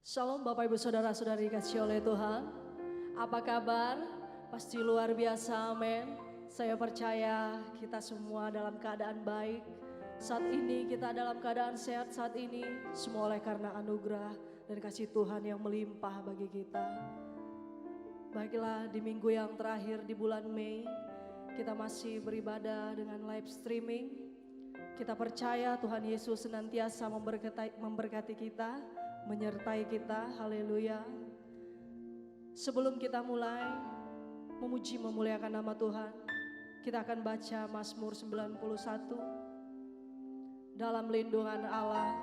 Shalom Bapak Ibu Saudara-saudari dikasihi oleh Tuhan. Apa kabar? Pasti luar biasa, amin. Saya percaya kita semua dalam keadaan baik. Saat ini kita dalam keadaan sehat saat ini. Semua oleh karena anugerah dan kasih Tuhan yang melimpah bagi kita. Baiklah, di minggu yang terakhir di bulan Mei, kita masih beribadah dengan live streaming. Kita percaya Tuhan Yesus senantiasa memberkati kita, menyertai kita, haleluya. Sebelum kita mulai memuji memuliakan nama Tuhan, kita akan baca Mazmur 91. Dalam lindungan Allah,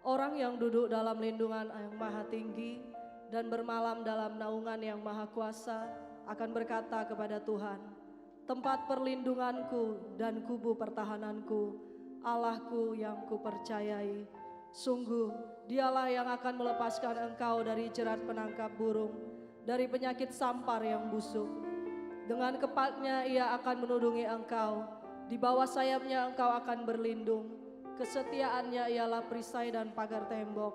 orang yang duduk dalam lindungan yang maha tinggi dan bermalam dalam naungan yang maha kuasa akan berkata kepada Tuhan, tempat perlindunganku dan kubu pertahananku, Allahku yang kupercayai. Sungguh dialah yang akan melepaskan engkau dari jerat penangkap burung, dari penyakit sampar yang busuk. Dengan kepatnya ia akan menudungi engkau, di bawah sayapnya engkau akan berlindung. Kesetiaannya ialah perisai dan pagar tembok.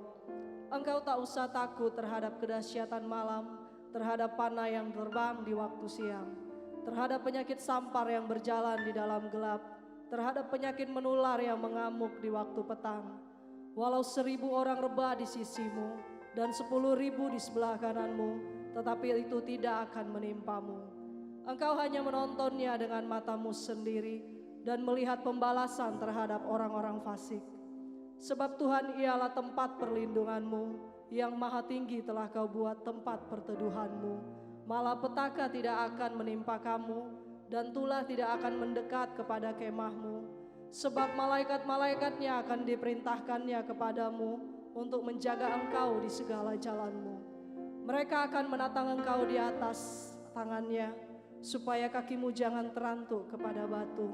Engkau tak usah takut terhadap kedahsyatan malam, terhadap panah yang terbang di waktu siang, terhadap penyakit sampar yang berjalan di dalam gelap, terhadap penyakit menular yang mengamuk di waktu petang. Walau 1.000 orang rebah di sisimu dan 10.000 di sebelah kananmu, tetapi itu tidak akan menimpamu. Engkau hanya menontonnya dengan matamu sendiri dan melihat pembalasan terhadap orang-orang fasik. Sebab Tuhan ialah tempat perlindunganmu, yang maha tinggi telah kau buat tempat perteduhanmu. Malapetaka tidak akan menimpa kamu dan tulah tidak akan mendekat kepada kemahmu. Sebab malaikat-malaikatnya akan diperintahkannya kepadamu untuk menjaga engkau di segala jalanmu. Mereka akan menatang engkau di atas tangannya, supaya kakimu jangan terantuk kepada batu.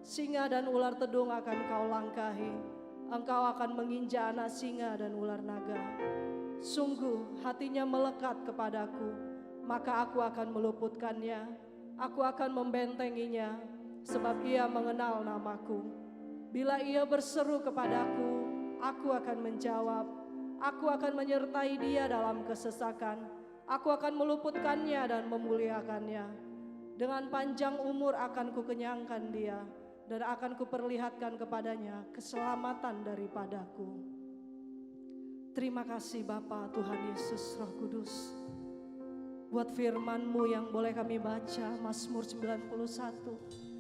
Singa dan ular tedung akan kau langkahi, engkau akan menginjak anak singa dan ular naga. Sungguh hatinya melekat kepadaku, maka aku akan meluputkannya, aku akan membentenginya, sebab ia mengenal namaku. Bila ia berseru kepadaku, aku akan menjawab. Aku akan menyertai dia dalam kesesakan. Aku akan meluputkannya dan memuliakannya. Dengan panjang umur akan kukenyangkan dia, dan akan kuperlihatkan kepadanya keselamatan daripadaku. Terima kasih Bapa, Tuhan Yesus, Roh Kudus, buat firman-Mu yang boleh kami baca, Mazmur 91.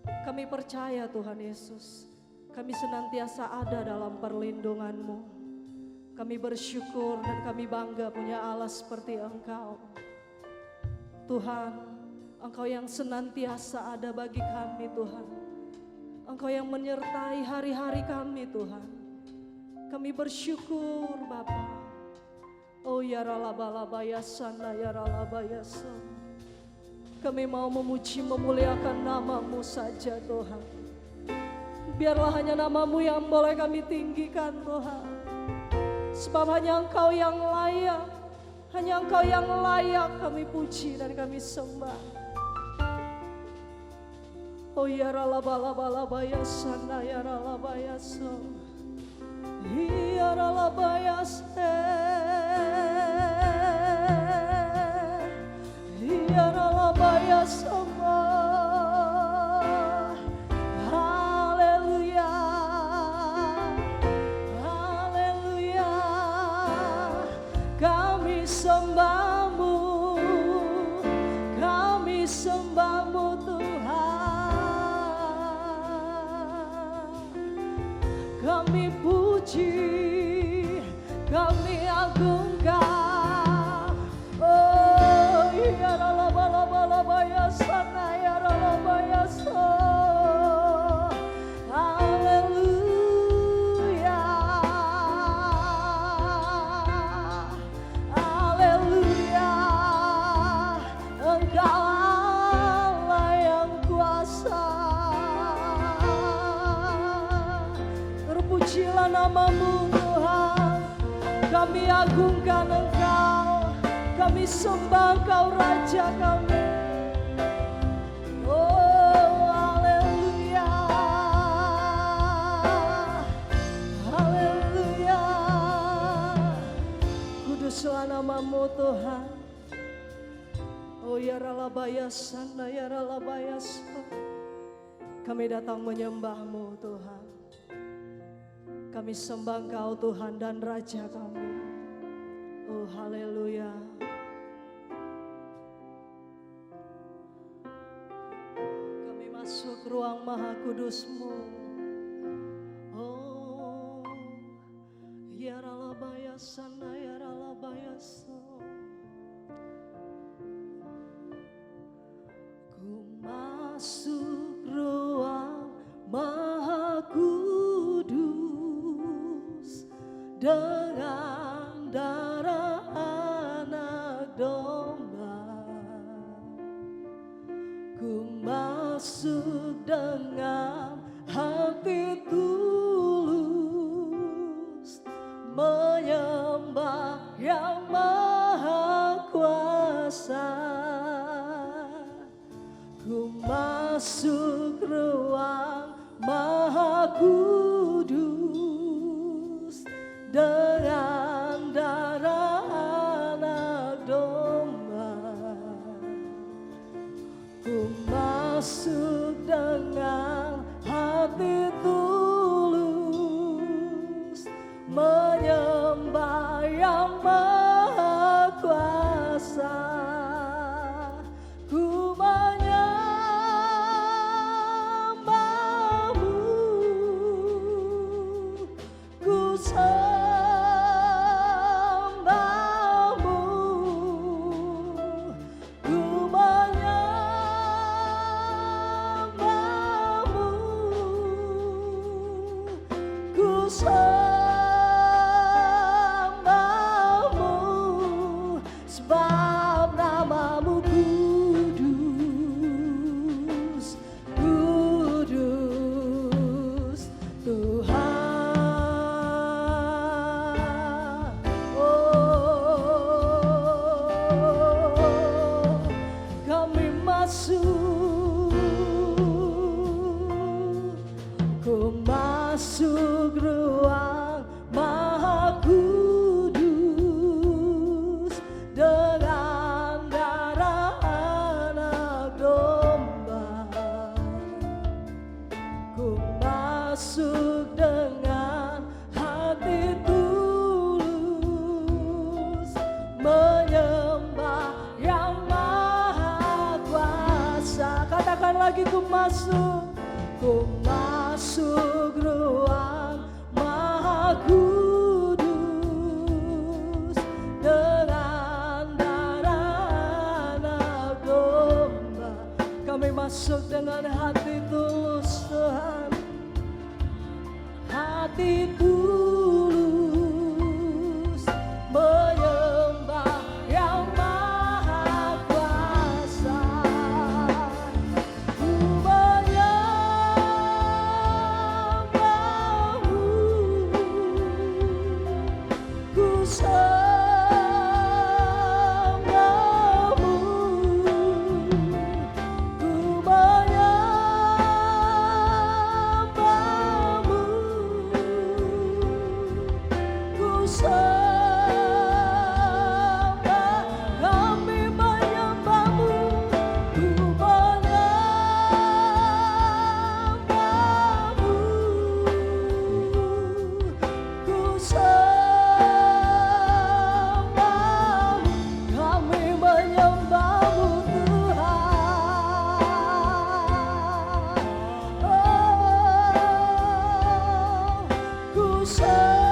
Kami percaya Tuhan Yesus, kami senantiasa ada dalam perlindungan-Mu. Kami bersyukur dan kami bangga punya Allah seperti Engkau. Tuhan, Engkau yang senantiasa ada bagi kami Tuhan. Engkau yang menyertai hari-hari kami Tuhan. Kami bersyukur Bapa. Oh ya ralabalayasana ya ralabayasana. Kami mau memuji memuliakan nama-Mu saja Tuhan. Biarlah hanya nama-Mu yang boleh kami tinggikan Tuhan. Sebab hanya Engkau yang layak, hanya Engkau yang layak kami puji dan kami sembah. Oh ya ralabalabalabayasana ya ralabayasana. Ya ralabayasana. Ya Ralabaya sama, haleluya, haleluya, kami sembah-Mu Tuhan, kami puji, kami agungkan. Sana ya Ralabaya so, haleluya, haleluya, Engkau Allah yang kuasa. Terpujilah nama-Mu Tuhan, kami agungkan Engkau, kami sembah Engkau Raja kami. Haleluya, haleluya. menyembah-Mu Tuhan. Oh ya ralabayasana ya ralabayasa. Kami datang menyembah-Mu Tuhan. Kami sembah Engkau Tuhan dan Raja kami. Oh haleluya. Kami masuk ruang maha kudus-Mu. Oh ya ralabayasana ya ralabayasa. Ku masuk ruang maha kudus dengan darah anak domba. Ku masuk dengan hati tulus menyembah yang maha kuasa. Ku masuk ruang maha kudus dengan darah anak domba. Ku masuk dengan hati tulus menyembah yang maha kuasa. Ku menyembah-Mu, ku sembah-Mu, ku menyembah-Mu, ku sembah-Mu, sebab nama-Mu kudus, kudus Tuhan. Oh, kami masuk, ku masuk ruang maha kudus dengan darah anak domba. Ku masuk dengan hati tulus menyembah yang maha kuasa. Katakan lagi, ku masuk, ku masuk ruang maha kudus dengan darah anak domba. Kami masuk dengan hati tulus Tuhan, hati tulus menyembah yang maha kuasa. Ku menyembah-Mu, ku sembah-Mu, ku menyembah-Mu, ku sembah. Kami menyembah-Mu, ku menyembah-Mu, ku sembah-Mu. Kami menyembah-Mu Tuhan. Oh, ku sembah-Mu,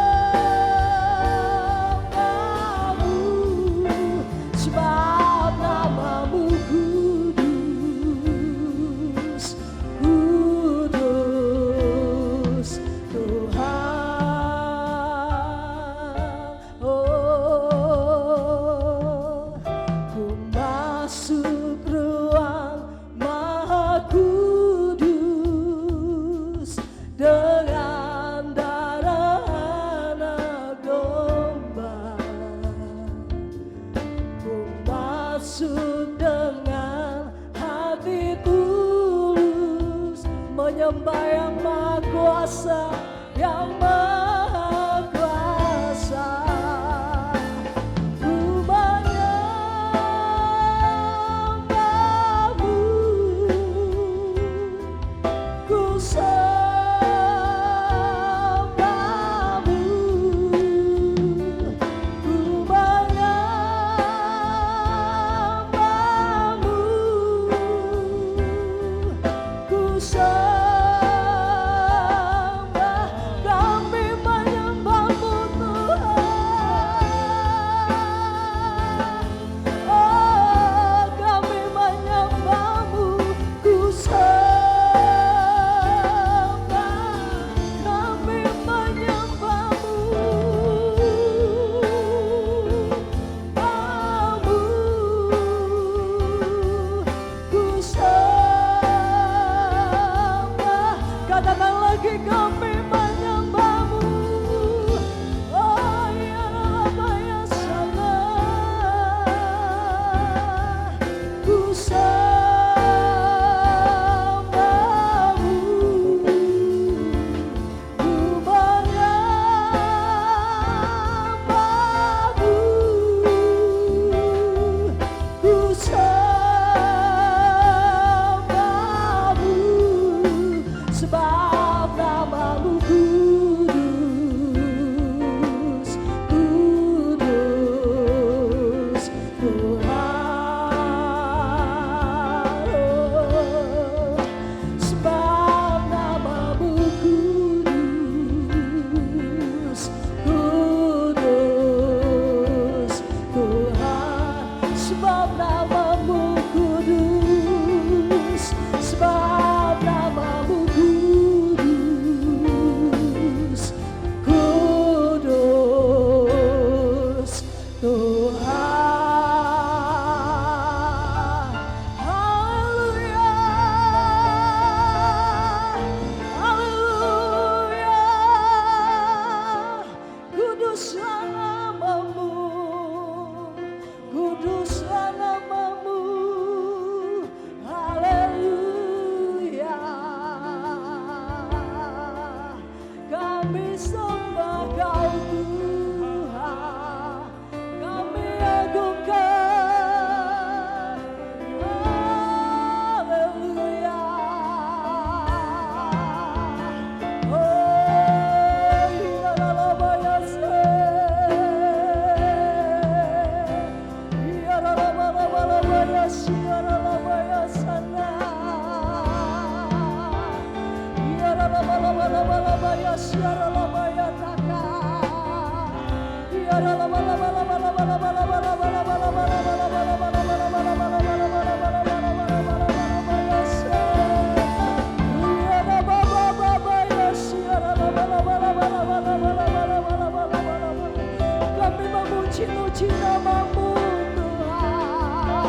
Kami memuji-muji namamu Tuhan.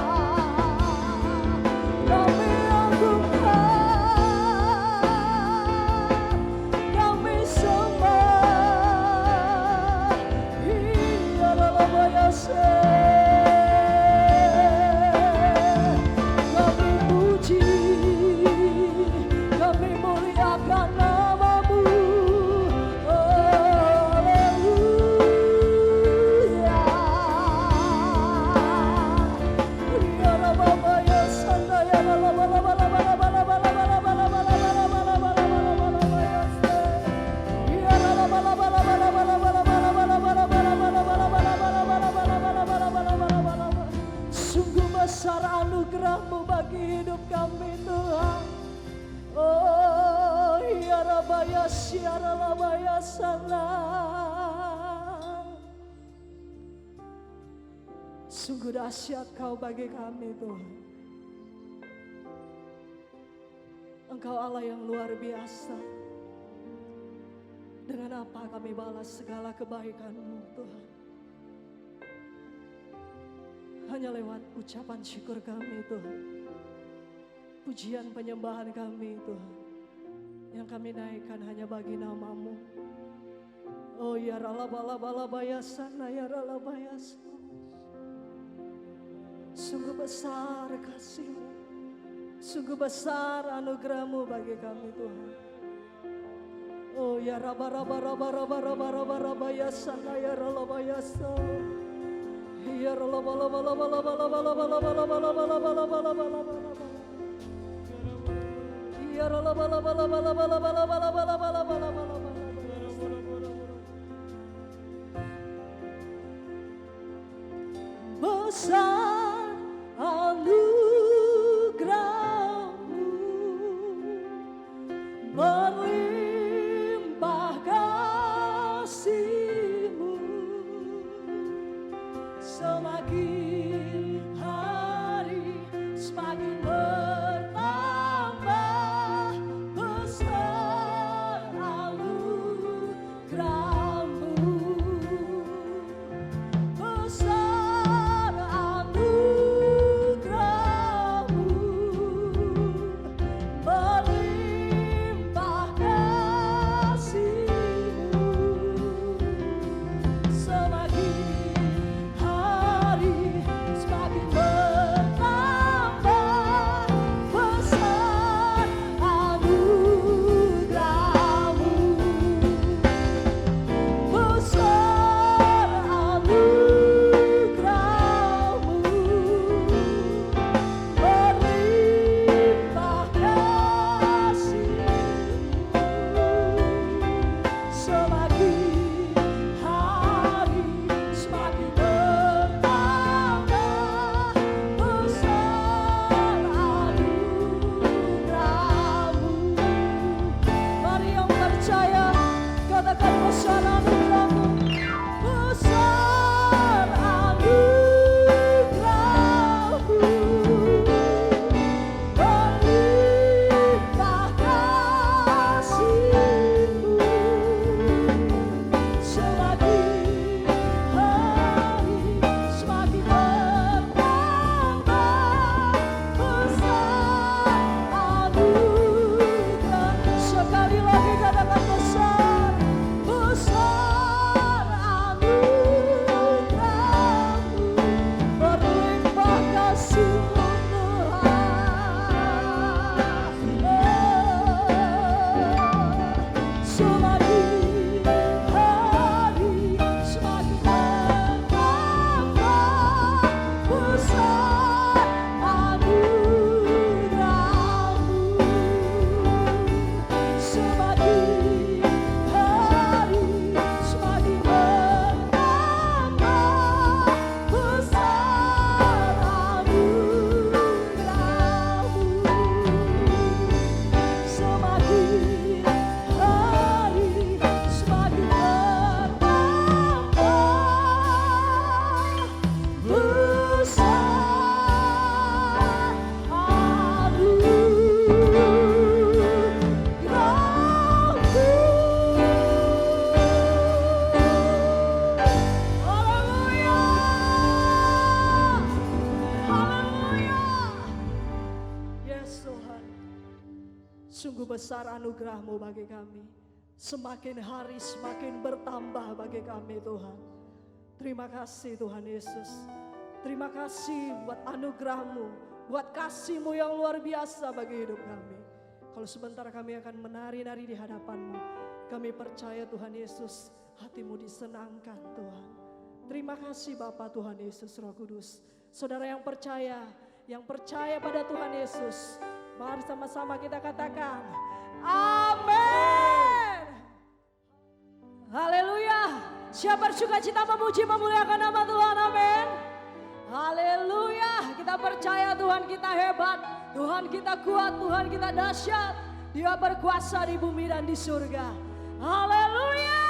Kami agungkan, kami sembah. Iya dalam bayasa. Kami puji, kami muliakan namamu. Sungguh besar anugerah-Mu bagi hidup kami Tuhan. Oh, ya Rabaya siara labaya sana. Sungguh dahsyat Kau bagi kami Tuhan. Engkau Allah yang luar biasa. Dengan apa kami balas segala kebaikan-Mu Tuhan. Hanya lewat ucapan syukur kami Tuhan. Pujian penyembahan kami Tuhan. Yang kami naikkan hanya bagi nama-Mu. Oh ya ralabalabalabayasana ya ralabayasana. Sungguh besar kasih-Mu. Sungguh besar anugerah-Mu bagi kami Tuhan. Oh ya rabarabarabarabarabarabarabayasana ya ralabayasana. Ya besar anugerah-Mu, berlimpah kasih-Mu, semakin hari semakin bertambah besar anugerah-Mu. besar anugerah-Mu bagi kami. Semakin hari semakin bertambah bagi kami Tuhan. Terima kasih Tuhan Yesus. Terima kasih buat anugerah-Mu, buat kasih-Mu yang luar biasa bagi hidup kami. Kalau sebentar kami akan menari-nari di hadapan-Mu, kami percaya Tuhan Yesus, hati-Mu disenangkan Tuhan. Terima kasih Bapa Tuhan Yesus Roh Kudus. Saudara yang percaya pada Tuhan Yesus, mari sama-sama kita katakan, amin. Haleluya. Siapa bersuka cita memuji memuliakan nama Tuhan, amin. Haleluya. Kita percaya Tuhan kita hebat, Tuhan kita kuat, Tuhan kita dahsyat. Dia berkuasa di bumi dan di surga. Haleluya.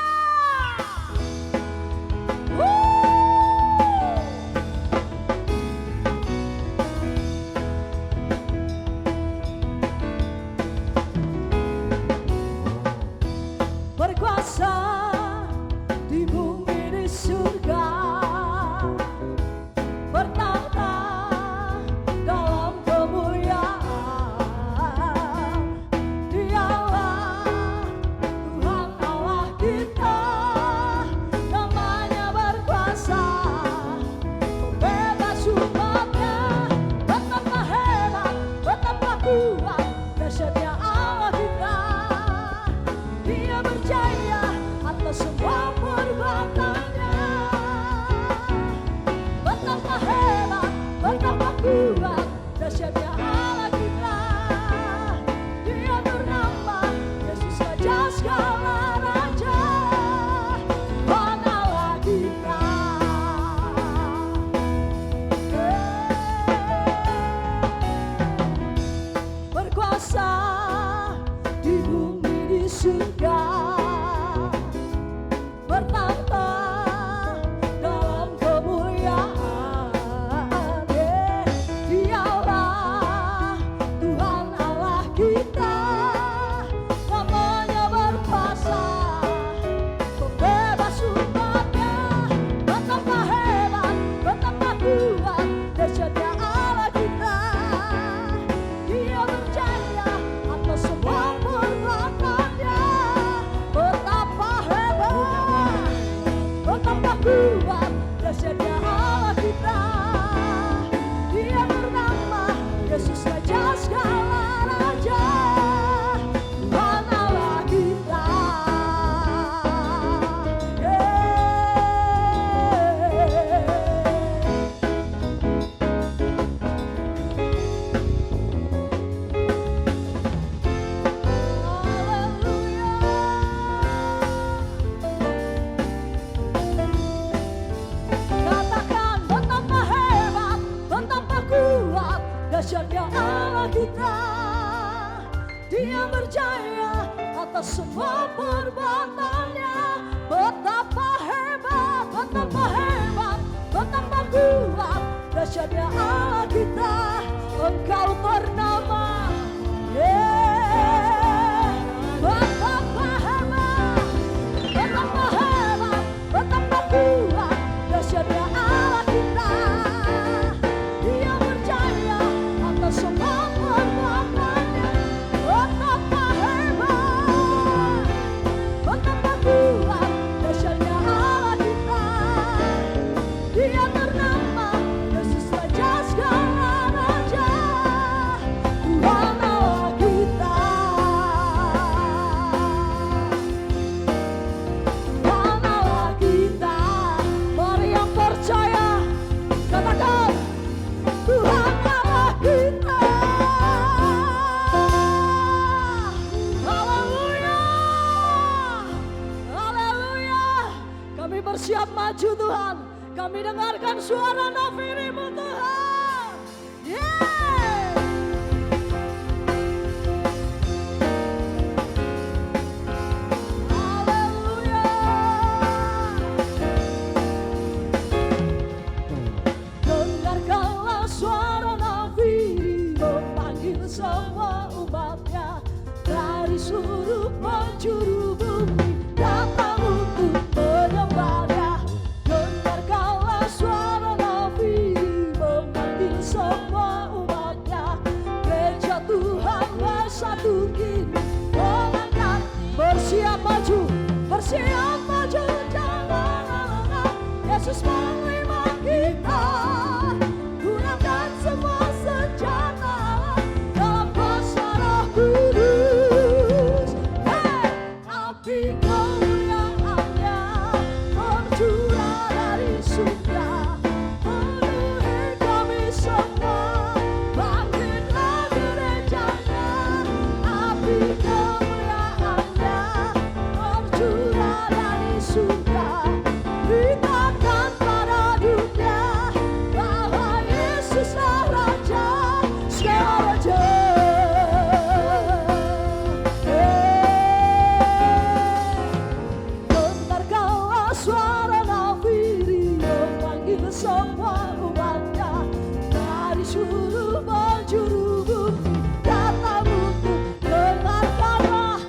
Berkuasa di bumi di surga, bertahta dalam kemuliaan. Dialah Tuhan Allah kita, namanya berkuasa, membebas umatnya. Betapa hebat, betapa kuat, dahsyatnya Allah kita. Dia berjaya atas semua perbuatannya. Betapa hebat, betapa kuat, dahsyatnya Allah kita. Dia bernama Yesus Raja segala raja, Tuhan Allah kita. Berkuasa di bumi di surga, bertahta dalam kemuliaan. Dialah Tuhan Allah kita, namanya berkuasa, membebas umatnya. Betapa hebat, betapa kuat, dahsyatnya Allah kita. Dia berjaya atas semua perbuatannya. Betapa hebat, betapa kuat, dahsyatnya Allah kita. Dia bernama Yesus Raja segala raja, Tuhan Allah kita. Katakan betapa hebat, betapa kuat, dahsyatnya Allah kita. Dia berjaya atas semua perbuatannya. Betapa hebat, betapa hebat, betapa kuat, dahsyatnya Allah kita. Engkau bernama, betapa hebat, betapa hebat, betapa kuat, dahsyatnya Allah kita. Dia berjaya atas semua perbuatannya. Betapa hebat, betapa kuat, dahsyatnya Allah kita. Dia bernama Yesus Raja segala raja, Tuhan Allah kita. Tuhan Allah kita. Mari yang percaya katakan, Tuhan Allah kita. Haleluya, haleluya. Kami bersiap maju Tuhan. Kami dengarkan suara nafirimu Tuhan. Yeah. Haleluya. Dengarkanlah suara nafiri memanggil semua umatnya dari seluruh penjuru bumi datang untuk menyembahnya. Dengarkanlah suara nafiri memanggil semua umatnya Beritakan pada dunia bahwa Yesuslah Raja segala raja. Dengarkanlah suara nafiri memanggil semua umatnya dari seluruh penjuru bumi. Datang untuk dengarkanlah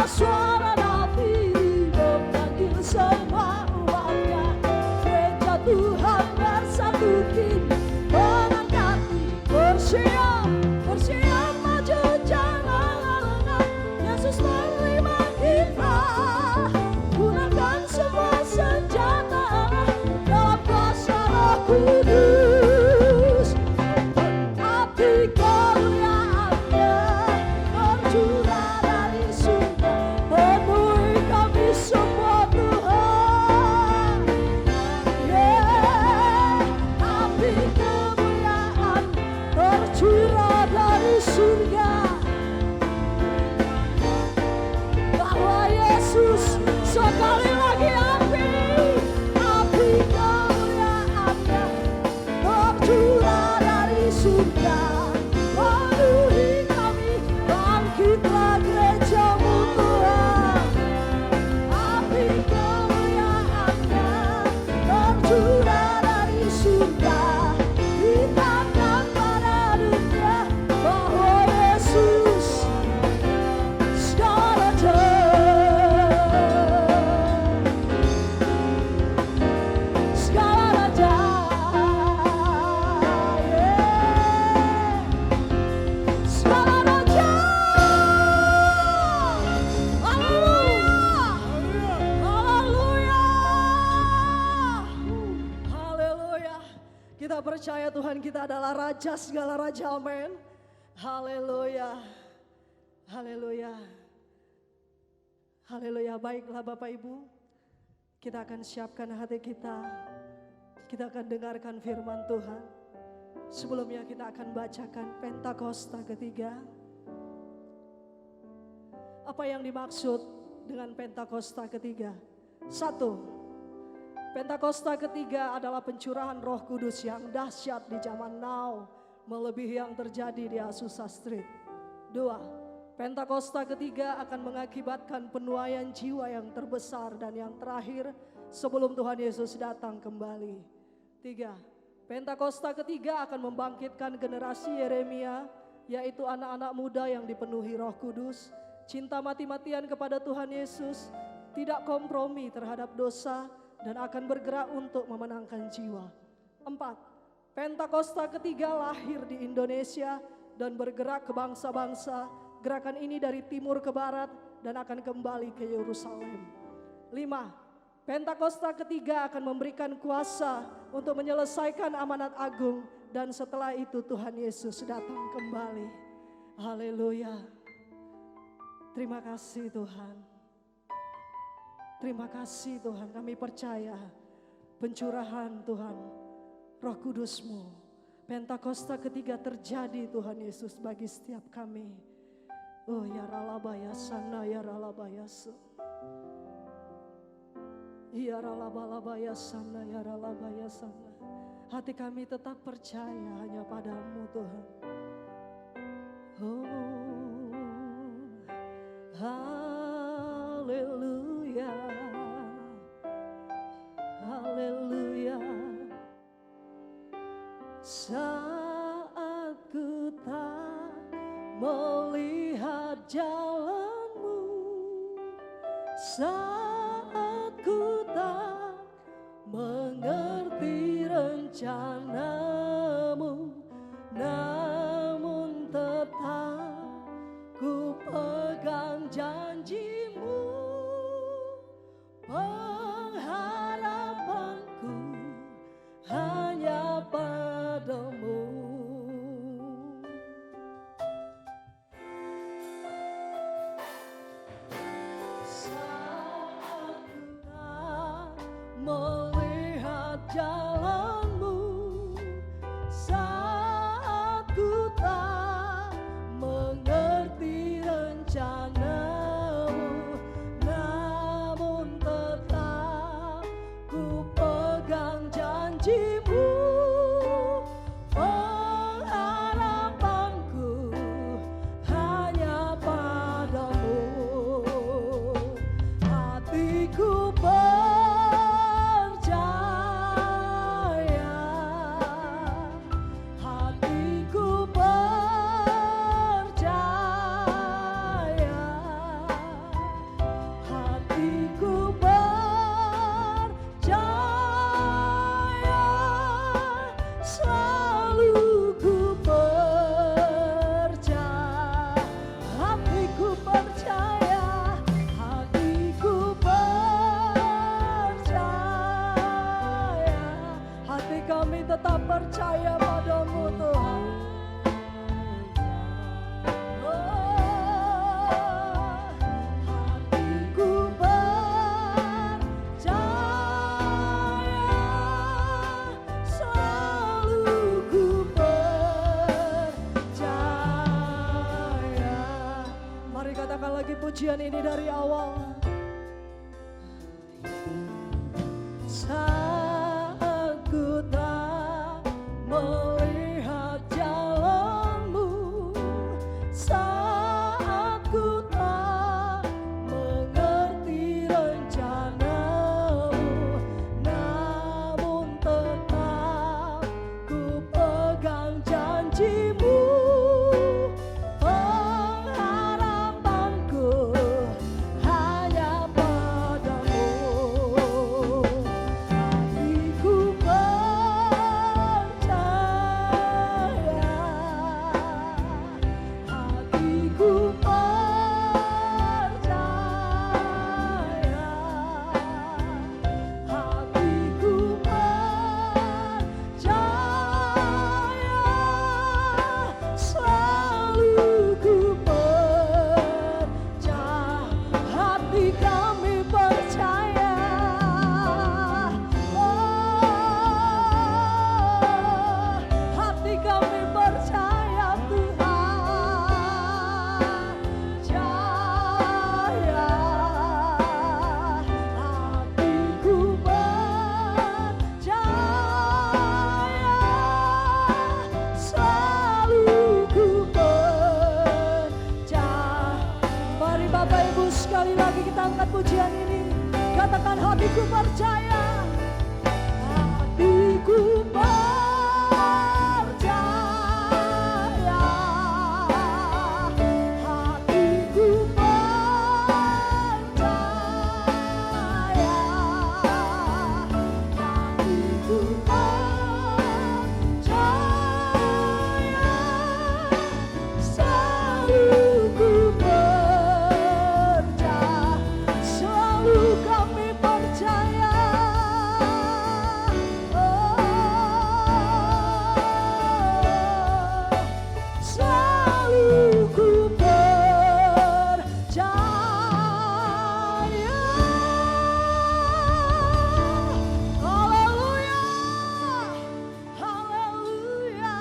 suara nafiri memanggil semua umatnya. Gereja Tuhan bersatu kini mengangkati bersiap maju jangan lengah. Yesus menerima kita, gunakan semua senjata dalam kuasa Roh Kudus. Api kemuliaan-Nya tercurah dari surga, penuhi kami semua Tuhan. Api kemuliaan tercurah dari surga, bahwa Yesus sekali lagi api kemuliaan-Nya tercurah dari surga, penuhi kami, bangkitlah gereja-Mu Tuhan. Api kemuliaan-Nya tercurah dari surga, beritakan pada dunia bahwa Yesus segala raja. Segala raja, segala raja. Haleluya, haleluya, haleluya. Kita percaya Tuhan kita adalah Raja segala raja, amin. Haleluya, haleluya, haleluya. Baiklah Bapak Ibu, kita akan siapkan hati kita. Kita akan dengarkan firman Tuhan. Sebelumnya kita akan bacakan Pentakosta ketiga. Apa yang dimaksud dengan Pentakosta ketiga? 1. Pentakosta ketiga adalah pencurahan Roh Kudus yang dahsyat di zaman now, melebihi yang terjadi di Azusa Street. 2. Pentakosta ketiga akan mengakibatkan penuaian jiwa yang terbesar dan yang terakhir sebelum Tuhan Yesus datang kembali. 3. Pentakosta ketiga akan membangkitkan generasi Yeremia, yaitu anak-anak muda yang dipenuhi Roh Kudus, cinta mati-matian kepada Tuhan Yesus, tidak kompromi terhadap dosa, dan akan bergerak untuk memenangkan jiwa. 4. Pentakosta ketiga lahir di Indonesia dan bergerak ke bangsa-bangsa. Gerakan ini dari timur ke barat dan akan kembali ke Yerusalem. 5. Pentakosta ketiga akan memberikan kuasa untuk menyelesaikan amanat agung, dan setelah itu Tuhan Yesus datang kembali. Haleluya. Terima kasih Tuhan. Terima kasih Tuhan, kami percaya pencurahan Tuhan Roh Kudus-Mu, Pentakosta ketiga terjadi Tuhan Yesus bagi setiap kami. Oh ya ralabaya sana ya ralabaya su. Ya ralabalabaya sana ya ralabaya sana. Hati kami tetap percaya hanya padamu Tuhan. Oh haleluya, haleluya. Saat ku tak melihat jalanmu, saat ku tak mengerti rencanamu, namun tetap ku pegang janjimu. Pengharapanku hanya padamu. Saat ku tak melihat jalanmu, saat ku tak mengerti rencanamu, namun tetap janjimu, pengharapanku hanya padamu. Hatiku percaya, hatiku percaya, hatiku percaya, selalu ku percaya. Hatiku percaya, hatiku percaya, hati kami tetap percaya padamu Tuhan. Hatiku percaya, selalu ku percaya. Mari katakan lagi pujian ini dari awal. Saat ku tak melihat jalanmu, saat ku tak mengerti rencanamu, namun tetap ku pegang janjimu, pengharapanku hanya padamu. Hatiku percaya, hatiku percaya, hatiku percaya, selalu ku percaya. Hati kami percaya, hati kami percaya Tuhan. Jaya, hatiku percaya, selalu ku percaya. Mari Bapak Ibu sekali lagi kita angkat pujian ini. Katakan hatiku percaya, hatiku percaya, hatiku percaya, hatiku percaya, selalu ku percaya, selalu kami percaya. Selalu ku percaya. Haleluya, haleluya.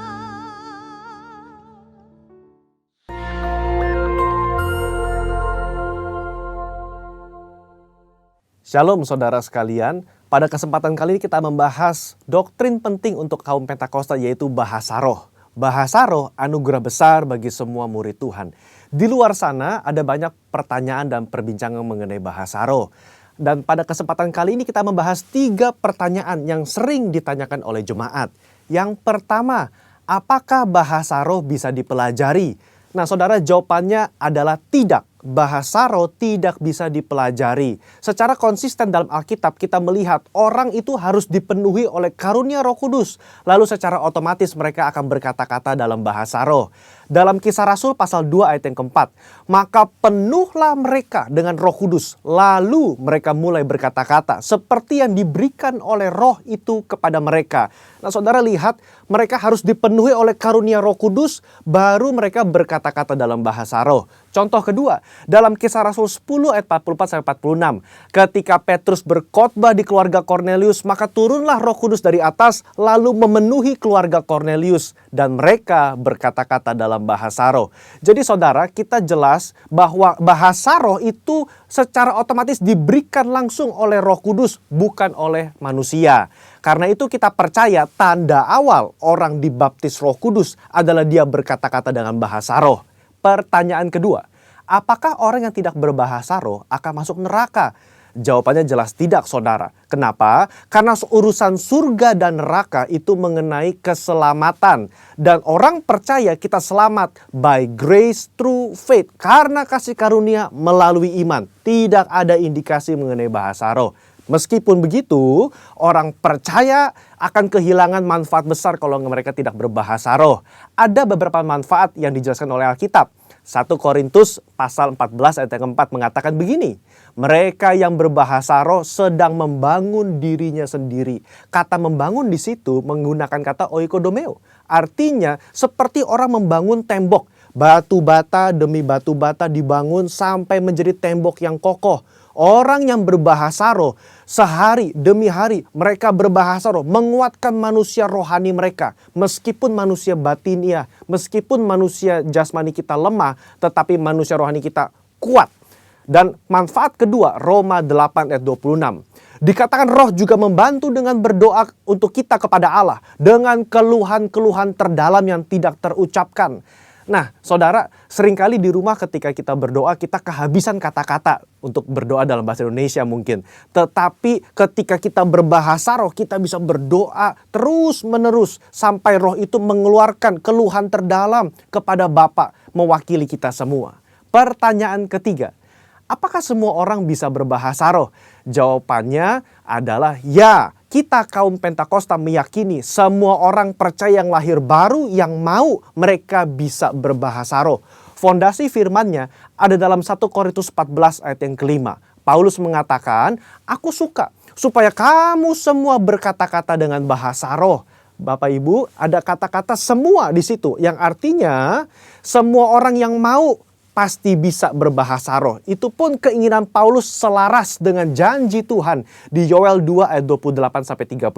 Shalom saudara sekalian, pada kesempatan kali ini kita membahas doktrin penting untuk kaum Pentakosta yaitu bahasa roh. Bahasa roh anugerah besar bagi semua murid Tuhan. Di luar sana ada banyak pertanyaan dan perbincangan mengenai bahasa roh. Dan pada kesempatan kali ini kita membahas 3 pertanyaan yang sering ditanyakan oleh jemaat. Yang pertama, apakah bahasa roh bisa dipelajari? Nah saudara, jawabannya adalah tidak. Bahasa roh tidak bisa dipelajari. Secara konsisten dalam Alkitab kita melihat orang itu harus dipenuhi oleh karunia Roh Kudus. Lalu secara otomatis mereka akan berkata-kata dalam bahasa roh. Dalam Kisah Rasul pasal 2 ayat yang keempat, maka penuhlah mereka dengan Roh Kudus. Lalu mereka mulai berkata-kata seperti yang diberikan oleh roh itu kepada mereka. Nah saudara lihat, mereka harus dipenuhi oleh karunia Roh Kudus baru mereka berkata-kata dalam bahasa roh. Contoh kedua, dalam Kisah Rasul 10 ayat 44-46. Ketika Petrus berkhotbah di keluarga Kornelius, maka turunlah Roh Kudus dari atas lalu memenuhi keluarga Kornelius dan mereka berkata-kata dalam bahasa roh. Jadi saudara, kita jelas bahwa bahasa roh itu secara otomatis diberikan langsung oleh Roh Kudus, bukan oleh manusia. Karena itu kita percaya tanda awal orang dibaptis Roh Kudus adalah dia berkata-kata dengan bahasa roh. Pertanyaan kedua, apakah orang yang tidak berbahasa roh akan masuk neraka? Jawabannya jelas tidak, saudara. Kenapa? Karena urusan surga dan neraka itu mengenai keselamatan. Dan orang percaya kita selamat by grace through faith. Karena kasih karunia melalui iman. Tidak ada indikasi mengenai bahasa roh. Meskipun begitu, orang percaya akan kehilangan manfaat besar kalau mereka tidak berbahasa roh. Ada beberapa manfaat yang dijelaskan oleh Alkitab. 1 Korintus pasal 14 ayat yang keempat mengatakan begini. Mereka yang berbahasa roh sedang membangun dirinya sendiri. Kata membangun di situ menggunakan kata oikodomeo. Artinya seperti orang membangun tembok. Batu bata demi batu bata dibangun sampai menjadi tembok yang kokoh. Orang yang berbahasa roh sehari demi hari mereka berbahasa roh menguatkan manusia rohani mereka. Meskipun manusia batinia, meskipun manusia jasmani kita lemah, tetapi manusia rohani kita kuat. Dan manfaat kedua, Roma 8 ayat 26. Dikatakan roh juga membantu dengan berdoa untuk kita kepada Allah. Dengan keluhan-keluhan terdalam yang tidak terucapkan. Nah, saudara, seringkali di rumah ketika kita berdoa, kita kehabisan kata-kata untuk berdoa dalam bahasa Indonesia mungkin. Tetapi ketika kita berbahasa roh, kita bisa berdoa terus-menerus sampai roh itu mengeluarkan keluhan terdalam kepada Bapa mewakili kita semua. Pertanyaan ketiga, apakah semua orang bisa berbahasa roh? Jawabannya adalah ya. Kita kaum Pentakosta meyakini semua orang percaya yang lahir baru yang mau mereka bisa berbahasa roh. Fondasi firman-Nya ada dalam 1 Korintus 14 ayat yang kelima. Paulus mengatakan, aku suka supaya kamu semua berkata-kata dengan bahasa roh. Bapak Ibu, ada kata-kata semua di situ yang artinya semua orang yang mau pasti bisa berbahasa roh. Itu pun keinginan Paulus selaras dengan janji Tuhan di Yoel 2 ayat 28-32.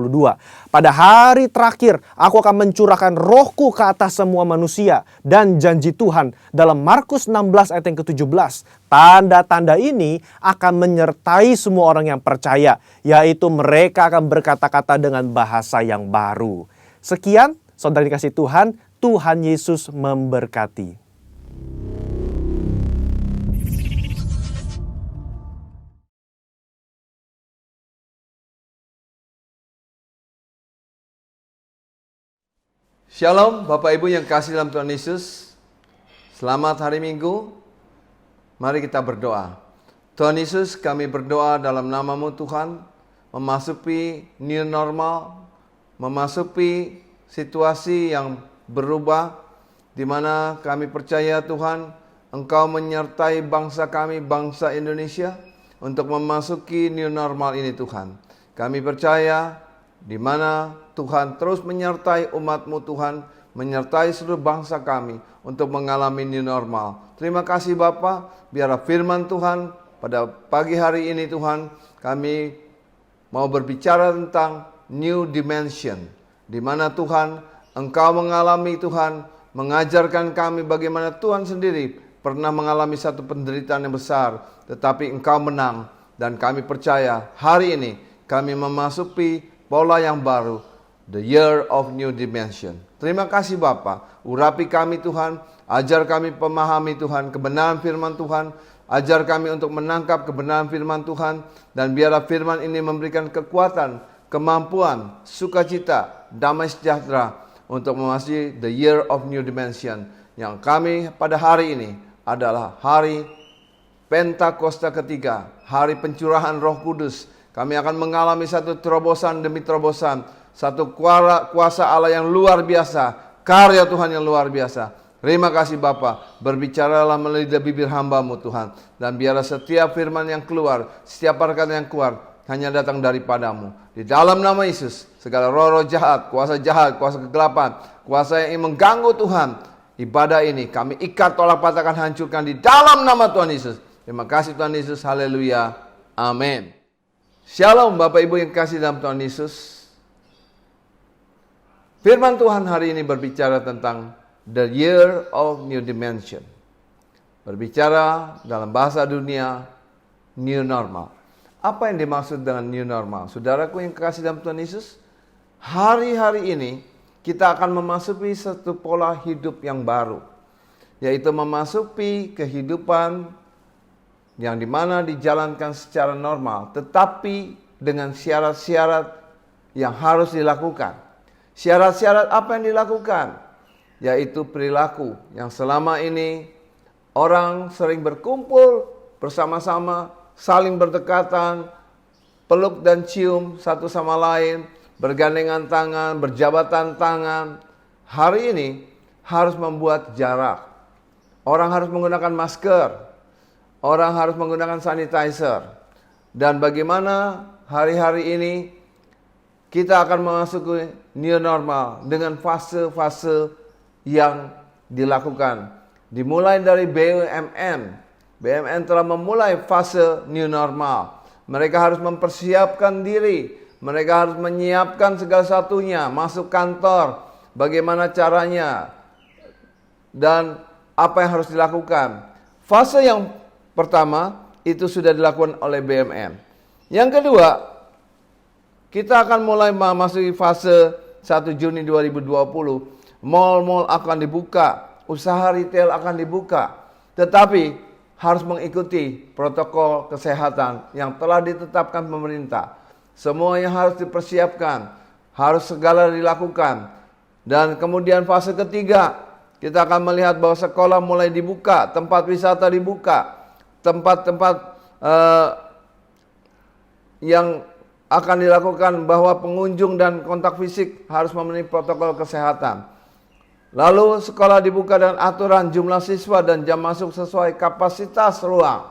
Pada hari terakhir aku akan mencurahkan rohku ke atas semua manusia. Dan janji Tuhan dalam Markus 16 ayat yang ke-17. Tanda-tanda ini akan menyertai semua orang yang percaya. Yaitu mereka akan berkata-kata dengan bahasa yang baru. Sekian, saudara dikasih Tuhan, Tuhan Yesus memberkati. Shalom Bapak Ibu yang kasih dalam Tuhan Yesus. Selamat hari Minggu. Mari kita berdoa. Tuhan Yesus, kami berdoa dalam nama-Mu Tuhan, memasuki new normal, memasuki situasi yang berubah, di mana kami percaya Tuhan, Engkau menyertai bangsa kami, bangsa Indonesia, untuk memasuki new normal ini Tuhan. Kami percaya di mana Tuhan terus menyertai umat-Mu Tuhan, menyertai seluruh bangsa kami untuk mengalami new normal. Terima kasih Bapa, biarlah firman Tuhan pada pagi hari ini Tuhan, kami mau berbicara tentang new dimension. Di mana Tuhan, Engkau mengalami Tuhan, mengajarkan kami bagaimana Tuhan sendiri pernah mengalami satu penderitaan yang besar, tetapi Engkau menang. Dan kami percaya hari ini kami memasuki pola yang baru, the year of new dimension. Terima kasih Bapa, urapi kami Tuhan, ajar kami pemahami Tuhan, kebenaran firman Tuhan, ajar kami untuk menangkap kebenaran firman Tuhan, dan biarlah firman ini memberikan kekuatan, kemampuan, sukacita, damai sejahtera untuk memasuki the year of new dimension. Yang kami pada hari ini adalah hari Pentakosta ketiga, hari pencurahan Roh Kudus. Kami akan mengalami satu terobosan demi terobosan, satu kuasa Allah yang luar biasa, karya Tuhan yang luar biasa. Terima kasih Bapa, berbicaralah melalui bibir hamba-Mu Tuhan, dan biarlah setiap firman yang keluar, setiap perkataan yang keluar hanya datang daripada-Mu. Di dalam nama Yesus, segala roh-roh jahat, kuasa kegelapan, kuasa yang ingin mengganggu Tuhan, ibadah ini kami ikat, tolak, patahkan, hancurkan di dalam nama Tuhan Yesus. Terima kasih Tuhan Yesus. Haleluya. Amin. Shalom Bapak Ibu yang kasih dalam Tuhan Yesus. Firman Tuhan hari ini berbicara tentang the year of new dimension. Berbicara dalam bahasa dunia, new normal. Apa yang dimaksud dengan new normal? Saudaraku yang kekasih dalam Tuhan Yesus, hari-hari ini kita akan memasuki satu pola hidup yang baru, yaitu memasuki kehidupan yang dimana dijalankan secara normal, tetapi dengan syarat-syarat yang harus dilakukan. Syarat-syarat apa yang dilakukan? Yaitu perilaku yang selama ini orang sering berkumpul bersama-sama, saling berdekatan, peluk dan cium satu sama lain, bergandengan tangan, berjabatan tangan. Hari ini harus membuat jarak. Orang harus menggunakan masker. Orang harus menggunakan sanitizer. Dan bagaimana hari-hari ini kita akan memasuki new normal dengan fase-fase yang dilakukan. Dimulai dari BUMN. BUMN telah memulai fase new normal. Mereka harus mempersiapkan diri. Mereka harus menyiapkan segala satunya. Masuk kantor. Bagaimana caranya. Dan apa yang harus dilakukan. Fase yang pertama, itu sudah dilakukan oleh BUMN. Yang kedua, kita akan mulai memasuki fase 1 Juni 2020. Mal-mal akan dibuka, usaha retail akan dibuka. Tetapi harus mengikuti protokol kesehatan yang telah ditetapkan pemerintah. Semuanya harus dipersiapkan, harus segala dilakukan. Dan kemudian fase ketiga, kita akan melihat bahwa sekolah mulai dibuka, tempat wisata dibuka. Tempat-tempat yang akan dilakukan bahwa pengunjung dan kontak fisik harus memenuhi protokol kesehatan. Lalu sekolah dibuka dengan aturan jumlah siswa dan jam masuk sesuai kapasitas ruang.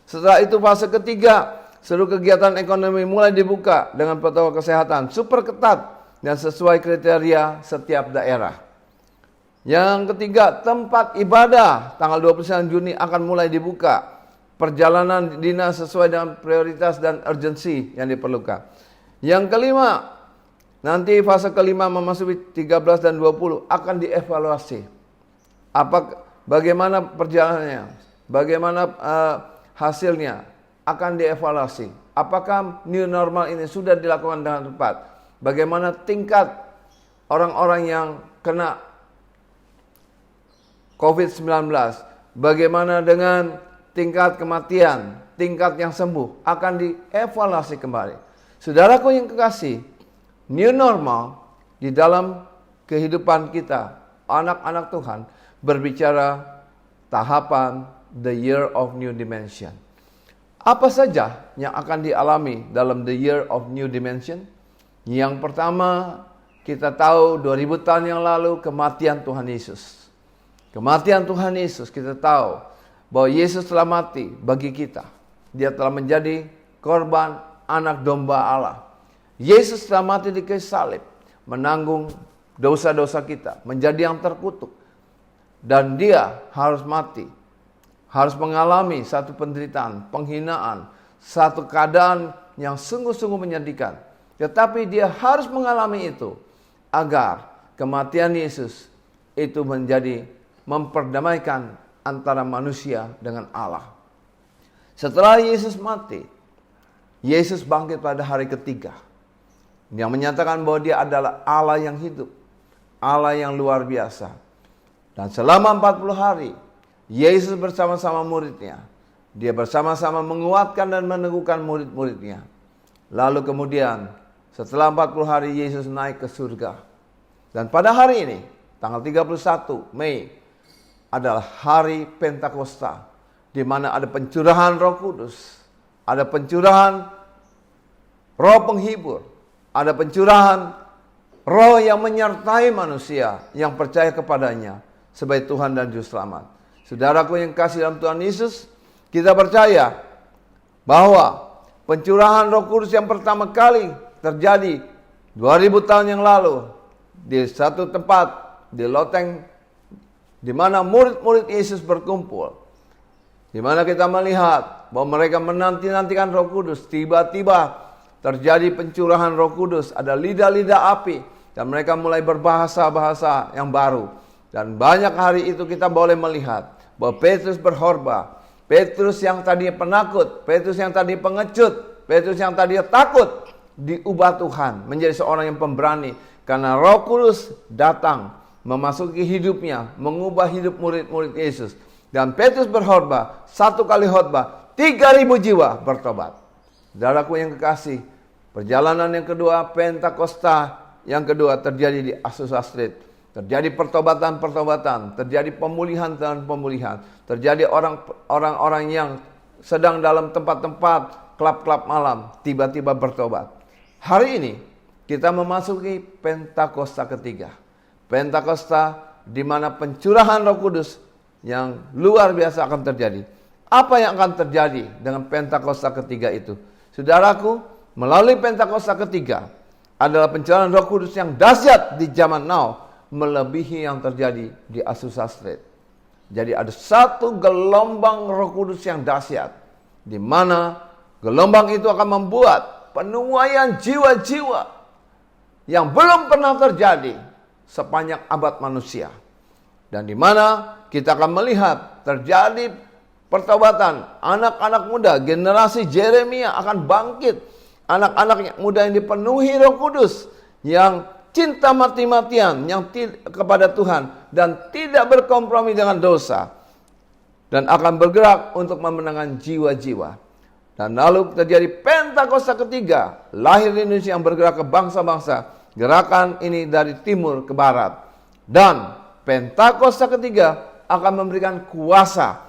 Setelah itu fase ketiga, seluruh kegiatan ekonomi mulai dibuka dengan protokol kesehatan super ketat dan sesuai kriteria setiap daerah. Yang ketiga, tempat ibadah tanggal 29 Juni akan mulai dibuka. Perjalanan dinas sesuai dengan prioritas dan urgensi yang diperlukan. Yang kelima, nanti fase kelima memasuki 13 dan 20 akan dievaluasi. Bagaimana perjalanannya? Bagaimana hasilnya? Akan dievaluasi. Apakah new normal ini sudah dilakukan dengan tepat? Bagaimana tingkat orang-orang yang kena COVID-19? Bagaimana dengan tingkat kematian, tingkat yang sembuh akan dievaluasi kembali. Saudaraku yang kekasih, new normal di dalam kehidupan kita, anak-anak Tuhan, berbicara tahapan the year of new dimension. Apa saja yang akan dialami dalam the year of new dimension? Yang pertama, kita tahu 2000 tahun yang lalu kematian Tuhan Yesus. Kematian Tuhan Yesus kita tahu bahwa Yesus telah mati bagi kita. Dia telah menjadi korban anak domba Allah. Yesus telah mati di kayu salib, menanggung dosa-dosa kita, menjadi yang terkutuk. Dan dia harus mati, harus mengalami satu penderitaan, penghinaan, satu keadaan yang sungguh-sungguh menyedihkan. Tetapi dia harus mengalami itu agar kematian Yesus itu menjadi memperdamaikan antara manusia dengan Allah. Setelah Yesus mati, Yesus bangkit pada hari ketiga. Yang menyatakan bahwa dia adalah Allah yang hidup. Allah yang luar biasa. Dan selama 40 hari, Yesus bersama-sama muridnya. Dia bersama-sama menguatkan dan meneguhkan murid-muridnya. Lalu kemudian, setelah 40 hari Yesus naik ke surga. Dan pada hari ini, tanggal 31 Mei, adalah hari Pentakosta, di mana ada pencurahan Roh Kudus, ada pencurahan Roh Penghibur, ada pencurahan Roh yang menyertai manusia yang percaya kepadanya sebagai Tuhan dan Juru Selamat. Saudaraku yang kasih dalam Tuhan Yesus, kita percaya bahwa pencurahan Roh Kudus yang pertama kali terjadi 2000 tahun yang lalu di satu tempat di loteng di mana murid-murid Yesus berkumpul. Di mana kita melihat bahwa mereka menanti-nantikan Roh Kudus. Tiba-tiba terjadi pencurahan Roh Kudus, ada lidah-lidah api, dan mereka mulai berbahasa-bahasa yang baru. Dan banyak hari itu kita boleh melihat bahwa Petrus berkhotbah. Petrus yang tadinya penakut, Petrus yang tadi pengecut, Petrus yang tadinya takut, diubah Tuhan menjadi seorang yang pemberani. Karena Roh Kudus datang memasuki hidupnya, mengubah hidup murid-murid Yesus. Dan Petrus berkhotbah, satu kali khotbah, 3.000 jiwa bertobat. Saudaraku yang kekasih, perjalanan yang kedua, Pentakosta yang kedua terjadi di Azusa Street. Terjadi pertobatan-pertobatan, terjadi pemulihan dan pemulihan. Terjadi orang-orang yang sedang dalam tempat-tempat klub-klub malam tiba-tiba bertobat. Hari ini kita memasuki Pentakosta ketiga. Pentakosta di mana pencurahan Roh Kudus yang luar biasa akan terjadi. Apa yang akan terjadi dengan Pentakosta ketiga itu? Saudaraku, melalui Pentakosta ketiga adalah pencurahan Roh Kudus yang dahsyat di zaman now, melebihi yang terjadi di Azusa Street. Jadi ada satu gelombang Roh Kudus yang dahsyat, di mana gelombang itu akan membuat penuaian jiwa-jiwa yang belum pernah terjadi sepanjang abad manusia. Dan di mana kita akan melihat terjadi pertobatan. Anak-anak muda, generasi Yeremia akan bangkit. Anak-anak muda yang dipenuhi Roh Kudus, yang cinta mati-matian kepada Tuhan dan tidak berkompromi dengan dosa, dan akan bergerak untuk memenangkan jiwa-jiwa. Dan lalu terjadi Pentakosta ketiga, lahir di Indonesia yang bergerak ke bangsa-bangsa. Gerakan ini dari timur ke barat. Dan Pentakosta ketiga akan memberikan kuasa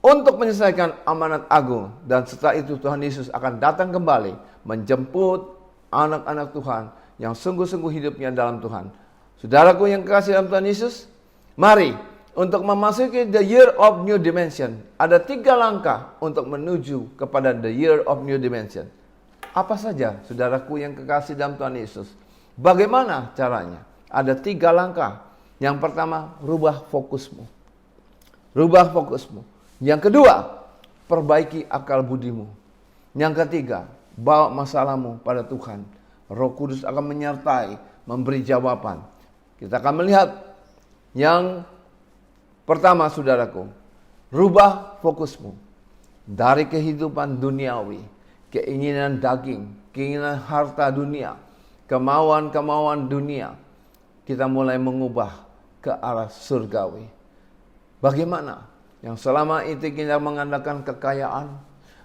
untuk menyelesaikan amanat agung. Dan setelah itu Tuhan Yesus akan datang kembali menjemput anak-anak Tuhan yang sungguh-sungguh hidupnya dalam Tuhan. Saudaraku yang kekasih dalam Tuhan Yesus, mari untuk memasuki the year of new dimension. Ada 3 langkah untuk menuju kepada the year of new dimension. Apa saja saudaraku yang kekasih dalam Tuhan Yesus? Bagaimana caranya? Ada 3 langkah. Yang pertama, rubah fokusmu. Rubah fokusmu. Yang kedua, perbaiki akal budimu. Yang ketiga, bawa masalahmu pada Tuhan. Roh Kudus akan menyertai, memberi jawaban. Kita akan melihat yang pertama, saudaraku, rubah fokusmu dari kehidupan duniawi, keinginan daging, keinginan harta dunia, kemauan-kemauan dunia. Kita mulai mengubah ke arah surgawi. Bagaimana? Yang selama itu kita mengandalkan kekayaan,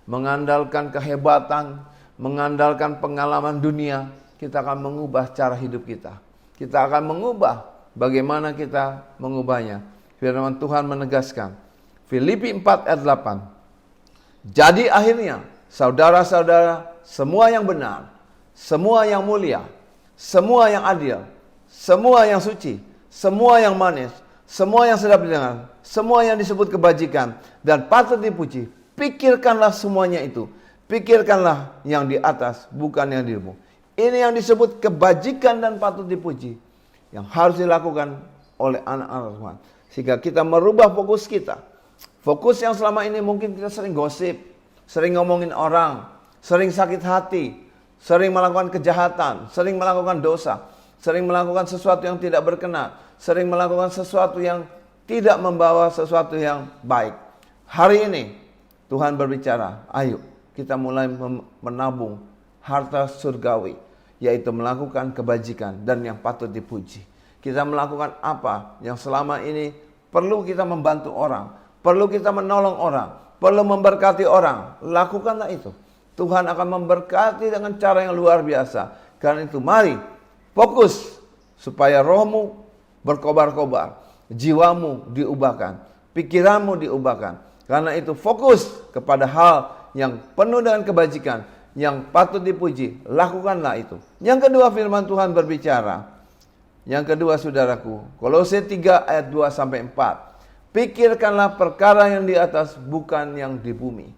mengandalkan kehebatan, mengandalkan pengalaman dunia, kita akan mengubah cara hidup kita. Kita akan mengubah bagaimana kita mengubahnya. Firman Tuhan menegaskan, Filipi 4 ayat 8. Jadi akhirnya, saudara-saudara, semua yang benar, semua yang mulia, semua yang adil, semua yang suci, semua yang manis, semua yang sedap didengar, semua yang disebut kebajikan dan patut dipuji, pikirkanlah semuanya itu. Pikirkanlah yang di atas, bukan yang di bawah. Ini yang disebut kebajikan dan patut dipuji, yang harus dilakukan oleh anak-anak Tuhan. Sehingga kita merubah fokus kita. Fokus yang selama ini mungkin kita sering gosip, sering ngomongin orang, sering sakit hati, sering melakukan kejahatan, sering melakukan dosa, sering melakukan sesuatu yang tidak berkenan, sering melakukan sesuatu yang tidak membawa sesuatu yang baik. Hari ini Tuhan berbicara, ayo kita mulai menabung harta surgawi, yaitu melakukan kebajikan dan yang patut dipuji. Kita melakukan apa yang selama ini perlu kita membantu orang, perlu kita menolong orang, perlu memberkati orang. Lakukanlah itu. Tuhan akan memberkati dengan cara yang luar biasa. Karena itu mari fokus supaya rohmu berkobar-kobar, jiwamu diubahkan, pikiranmu diubahkan. Karena itu fokus kepada hal yang penuh dengan kebajikan, yang patut dipuji. Lakukanlah itu. Yang kedua, firman Tuhan berbicara. Yang kedua, saudaraku, Kolose 3 ayat 2-4. Pikirkanlah perkara yang di atas, bukan yang di bumi.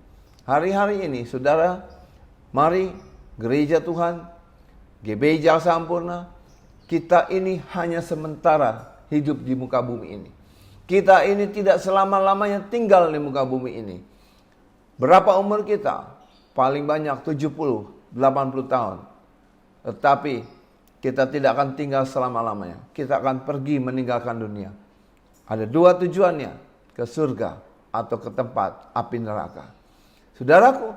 Hari-hari ini, saudara, mari gereja Tuhan, GBI Sampurna, kita ini hanya sementara hidup di muka bumi ini. Kita ini tidak selama-lamanya tinggal di muka bumi ini. Berapa umur kita? Paling banyak 70, 80 tahun. Tetapi kita tidak akan tinggal selama-lamanya. Kita akan pergi meninggalkan dunia. Ada dua tujuannya, ke surga atau ke tempat api neraka. Saudaraku,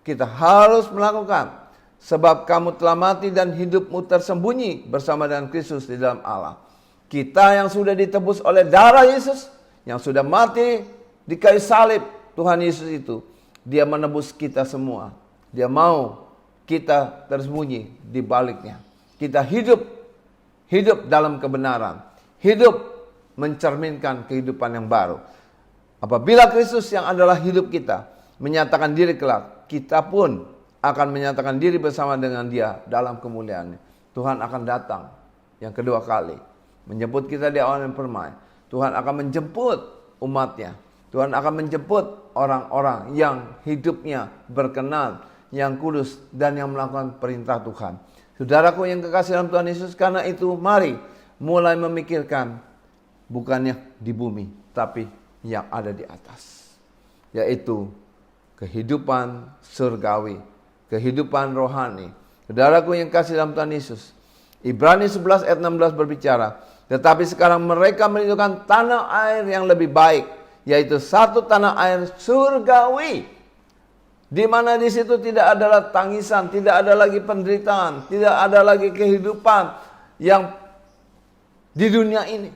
kita harus melakukan. Sebab kamu telah mati dan hidupmu tersembunyi bersama dengan Kristus di dalam Allah. Kita yang sudah ditebus oleh darah Yesus, yang sudah mati di kayu salib, Tuhan Yesus itu, Dia menebus kita semua. Dia mau kita tersembunyi di baliknya. Kita hidup dalam kebenaran. Hidup mencerminkan kehidupan yang baru. Apabila Kristus yang adalah hidup kita menyatakan diri kelak, kita pun akan menyatakan diri bersama dengan Dia dalam kemuliaannya. Tuhan akan datang yang kedua kali, menjemput kita di awan yang permai. Tuhan akan menjemput umatnya. Tuhan akan menjemput orang-orang yang hidupnya berkenan, yang kudus, dan yang melakukan perintah Tuhan. Saudaraku yang kekasih dalam Tuhan Yesus, karena itu mari mulai memikirkan bukannya di bumi, tapi yang ada di atas. Yaitu kehidupan surgawi, kehidupan rohani. Saudaraku yang kasih dalam Tuhan Yesus, Ibrani 11 ayat 16 berbicara, tetapi sekarang mereka merindukan tanah air yang lebih baik, yaitu satu tanah air surgawi, di mana di situ tidak ada tangisan, tidak ada lagi penderitaan, tidak ada lagi kehidupan yang di dunia ini,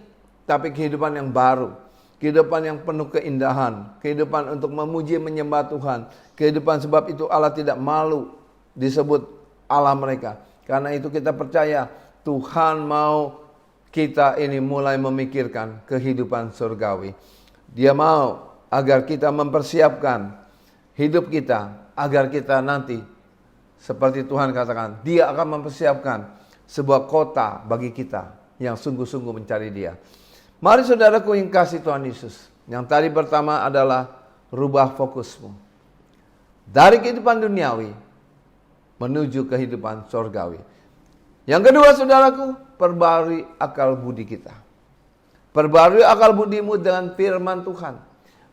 tapi kehidupan yang baru, kehidupan yang penuh keindahan, kehidupan untuk memuji menyembah Tuhan, kehidupan sebab itu Allah tidak malu disebut Allah mereka. Karena itu kita percaya Tuhan mau kita ini mulai memikirkan kehidupan surgawi. Dia mau agar kita mempersiapkan hidup kita, agar kita nanti seperti Tuhan katakan, Dia akan mempersiapkan sebuah kota bagi kita yang sungguh-sungguh mencari Dia. Mari saudaraku yang kasih Tuhan Yesus, yang tadi pertama adalah rubah fokusmu dari kehidupan duniawi menuju kehidupan surgawi. Yang kedua saudaraku, perbarui akal budi kita. Perbarui akal budimu dengan firman Tuhan.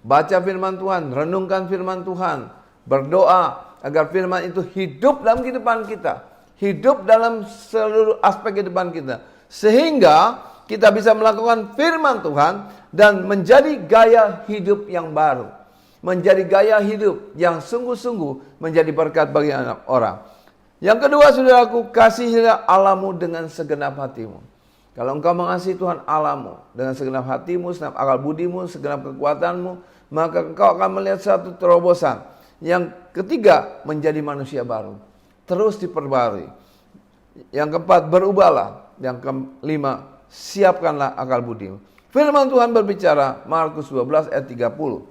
Baca firman Tuhan, renungkan firman Tuhan, berdoa agar firman itu hidup dalam kehidupan kita, hidup dalam seluruh aspek kehidupan kita, sehingga kita bisa melakukan firman Tuhan dan menjadi gaya hidup yang baru, menjadi gaya hidup yang sungguh-sungguh menjadi berkat bagi anak orang. Yang kedua saudaraku, kasihilah Allahmu dengan segenap hatimu. Kalau engkau mengasihi Tuhan Allahmu dengan segenap hatimu, segenap akal budimu, segenap kekuatanmu, maka engkau akan melihat satu terobosan. Yang ketiga, menjadi manusia baru, terus diperbarui. Yang keempat, berubahlah. Yang kelima, siapkanlah akal budimu. Firman Tuhan berbicara, Markus 12 ayat 30.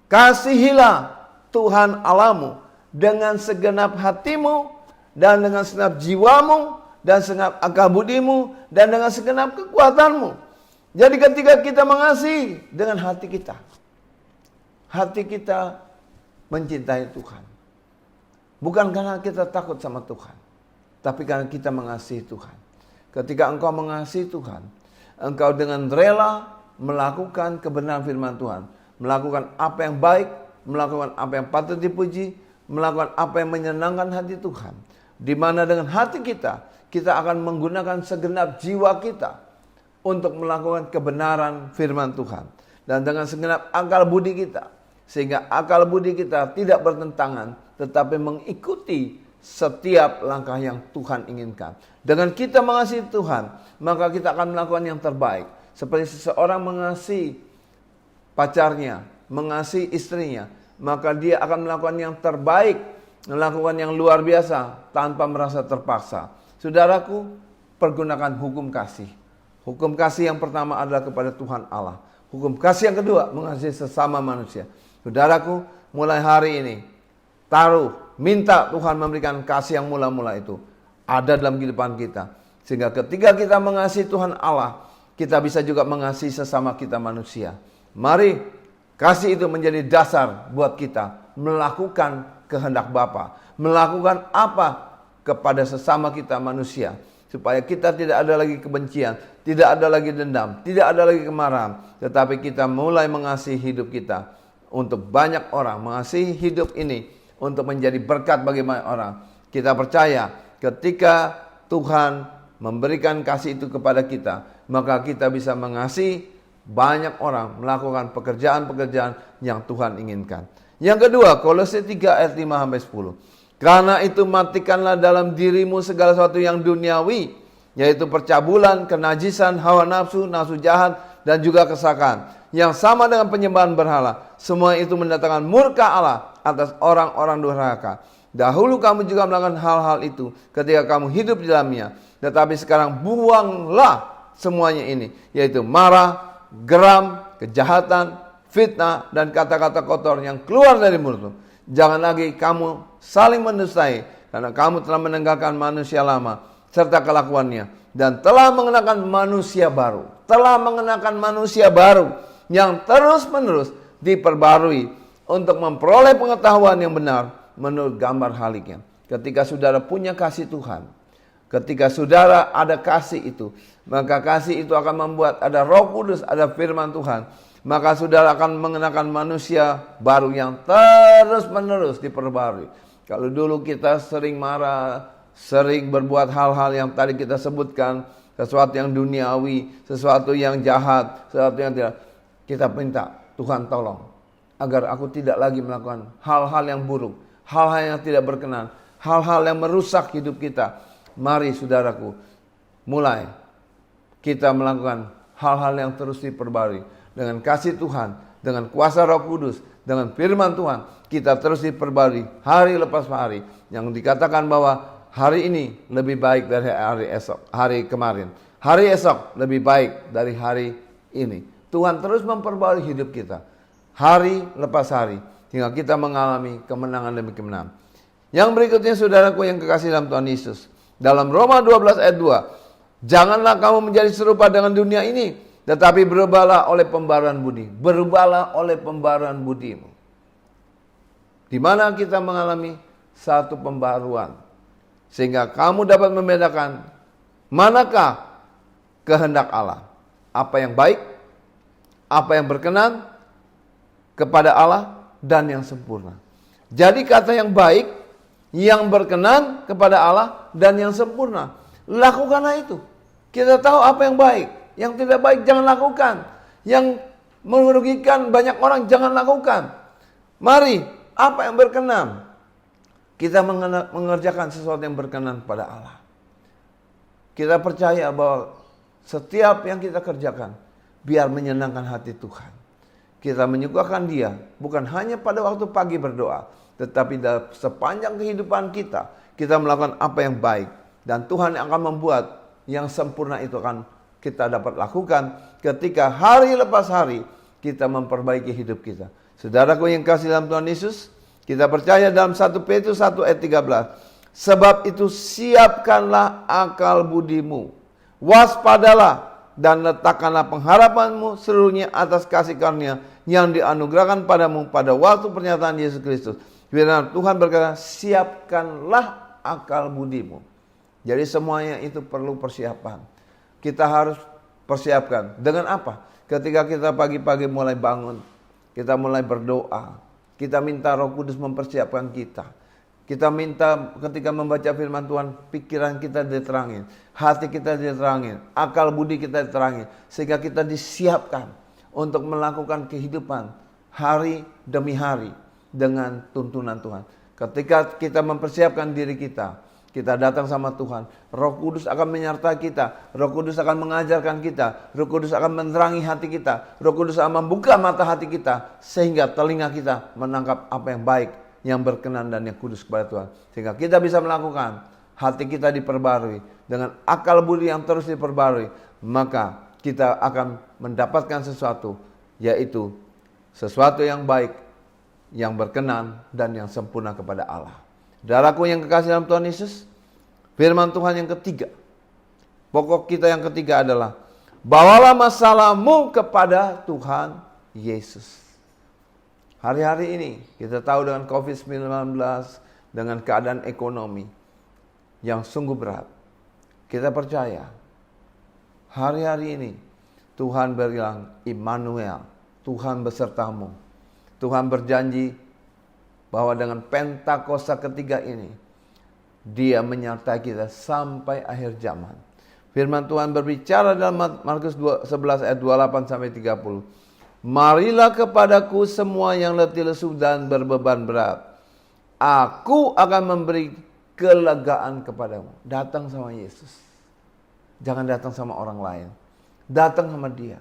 Kasihilah Tuhan Allahmu dengan segenap hatimu, dan dengan segenap jiwamu, dan segenap akal budimu, dan dengan segenap kekuatanmu. Jadi ketika kita mengasihi dengan hati kita mencintai Tuhan. Bukan karena kita takut sama Tuhan, tapi karena kita mengasihi Tuhan. Ketika engkau mengasihi Tuhan, engkau dengan rela melakukan kebenaran firman Tuhan, melakukan apa yang baik, melakukan apa yang patut dipuji, melakukan apa yang menyenangkan hati Tuhan. Di mana dengan hati kita akan menggunakan segenap jiwa kita untuk melakukan kebenaran firman Tuhan. Dan dengan segenap akal budi kita, sehingga akal budi kita tidak bertentangan, tetapi mengikuti setiap langkah yang Tuhan inginkan. Dengan kita mengasihi Tuhan, maka kita akan melakukan yang terbaik. Seperti seseorang mengasihi pacarnya, mengasihi istrinya, maka dia akan melakukan yang terbaik, melakukan yang luar biasa tanpa merasa terpaksa. Saudaraku, pergunakan hukum kasih. Hukum kasih yang pertama adalah kepada Tuhan Allah. Hukum kasih yang kedua, mengasihi sesama manusia. Saudaraku, mulai hari ini, minta Tuhan memberikan kasih yang mula-mula itu ada dalam kehidupan kita. Sehingga ketika kita mengasihi Tuhan Allah, kita bisa juga mengasihi sesama kita manusia. Mari kasih itu menjadi dasar buat kita melakukan kehendak Bapa, melakukan apa kepada sesama kita manusia. supaya kita tidak ada lagi kebencian, tidak ada lagi dendam, tidak ada lagi kemarahan, tetapi kita mulai mengasihi hidup kita untuk banyak orang, mengasihi hidup ini untuk menjadi berkat bagi banyak orang. Kita percaya ketika Tuhan memberikan kasih itu kepada kita, maka kita bisa mengasihi banyak orang, melakukan pekerjaan-pekerjaan yang Tuhan inginkan. Yang kedua, Kolose 3 ayat 5-10. Karena itu matikanlah dalam dirimu segala sesuatu yang duniawi, yaitu percabulan, kenajisan, hawa nafsu, nafsu jahat, dan juga kesakan, yang sama dengan penyembahan berhala. Semua itu mendatangkan murka Allah atas orang-orang durhaka. Dahulu kamu juga melakukan hal-hal itu ketika kamu hidup di dalamnya. Tetapi sekarang buanglah semuanya ini, yaitu marah, geram, kejahatan, fitnah, dan kata-kata kotor yang keluar dari mulutmu. Jangan lagi kamu saling mendustai, karena kamu telah meninggalkan manusia lama serta kelakuannya, dan telah mengenakan manusia baru. Telah mengenakan manusia baru yang terus-menerus diperbarui untuk memperoleh pengetahuan yang benar menurut gambar haliknya. Ketika saudara punya kasih Tuhan, ketika saudara ada kasih itu, maka kasih itu akan membuat ada Roh Kudus, ada firman Tuhan. Maka saudara akan mengenakan manusia baru yang terus-menerus diperbarui. Kalau dulu kita sering marah, sering berbuat hal-hal yang tadi kita sebutkan, sesuatu yang duniawi, sesuatu yang jahat, sesuatu yang tidak, kita minta, Tuhan tolong agar aku tidak lagi melakukan hal-hal yang buruk, hal-hal yang tidak berkenan, hal-hal yang merusak hidup kita. Mari saudaraku, mulai kita melakukan hal-hal yang terus diperbarui. Dengan kasih Tuhan, dengan kuasa Roh Kudus, dengan firman Tuhan, kita terus diperbarui hari lepas hari. Yang dikatakan bahwa hari ini lebih baik dari hari kemarin. Hari esok lebih baik dari hari ini. Tuhan terus memperbarui hidup kita, hari lepas hari, hingga kita mengalami kemenangan demi kemenangan. Yang berikutnya saudaraku yang kekasih dalam Tuhan Yesus, dalam Roma 12 ayat 2, janganlah kamu menjadi serupa dengan dunia ini, tetapi berubahlah oleh pembaruan budi. Berubahlah oleh pembaruan budimu. Di mana kita mengalami satu pembaruan, sehingga kamu dapat membedakan manakah kehendak Allah. Apa yang baik, apa yang berkenan kepada Allah, dan yang sempurna. Jadi kata yang baik, yang berkenan kepada Allah, dan yang sempurna. Lakukanlah itu. Kita tahu apa yang baik. Yang tidak baik jangan lakukan. Yang merugikan banyak orang jangan lakukan. Mari, apa yang berkenan? Kita mengerjakan sesuatu yang berkenan pada Allah. Kita percaya bahwa setiap yang kita kerjakan biar menyenangkan hati Tuhan. Kita menyukakan Dia bukan hanya pada waktu pagi berdoa, tetapi dalam sepanjang kehidupan kita, kita melakukan apa yang baik. Dan Tuhan akan membuat yang sempurna itu akan kita dapat lakukan ketika hari lepas hari kita memperbaiki hidup kita. Saudaraku yang kasih dalam Tuhan Yesus, kita percaya dalam 1 Petrus 1 ayat 13. Sebab itu siapkanlah akal budimu, waspadalah dan letakkanlah pengharapanmu seluruhnya atas kasih karunia yang dianugerahkan padamu pada waktu pernyataan Yesus Kristus. Firman Tuhan berkata, siapkanlah akal budimu. Jadi semuanya itu perlu persiapan. Kita harus persiapkan. Dengan apa? Ketika kita pagi-pagi mulai bangun, kita mulai berdoa, kita minta Roh Kudus mempersiapkan kita. Kita minta ketika membaca firman Tuhan, pikiran kita diterangin, hati kita diterangin, akal budi kita diterangin, sehingga kita disiapkan untuk melakukan kehidupan hari demi hari dengan tuntunan Tuhan. Ketika kita mempersiapkan diri kita datang sama Tuhan, Roh Kudus akan menyertai kita, Roh Kudus akan mengajarkan kita, Roh Kudus akan menerangi hati kita, Roh Kudus akan membuka mata hati kita, sehingga telinga kita menangkap apa yang baik, yang berkenan dan yang kudus kepada Tuhan. Sehingga kita bisa melakukan, hati kita diperbarui, dengan akal budi yang terus diperbarui, maka kita akan mendapatkan sesuatu, yaitu sesuatu yang baik, yang berkenan, dan yang sempurna kepada Allah. Saudaraku yang kekasih dalam Tuhan Yesus, firman Tuhan yang ketiga, pokok kita yang ketiga adalah, bawalah masalahmu kepada Tuhan Yesus. Hari-hari ini kita tahu dengan COVID-19, dengan keadaan ekonomi yang sungguh berat, Kita percaya hari-hari ini Tuhan bilang, Immanuel, Tuhan besertamu. Tuhan berjanji bahwa dengan Pentakosta ketiga ini, Dia menyertai kita sampai akhir zaman. Firman Tuhan berbicara dalam Markus 11 ayat 28 sampai 30. Marilah kepadaku semua yang letih lesu dan berbeban berat. Aku akan memberi kelegaan kepadamu. Datang sama Yesus. Jangan datang sama orang lain. Datang sama Dia.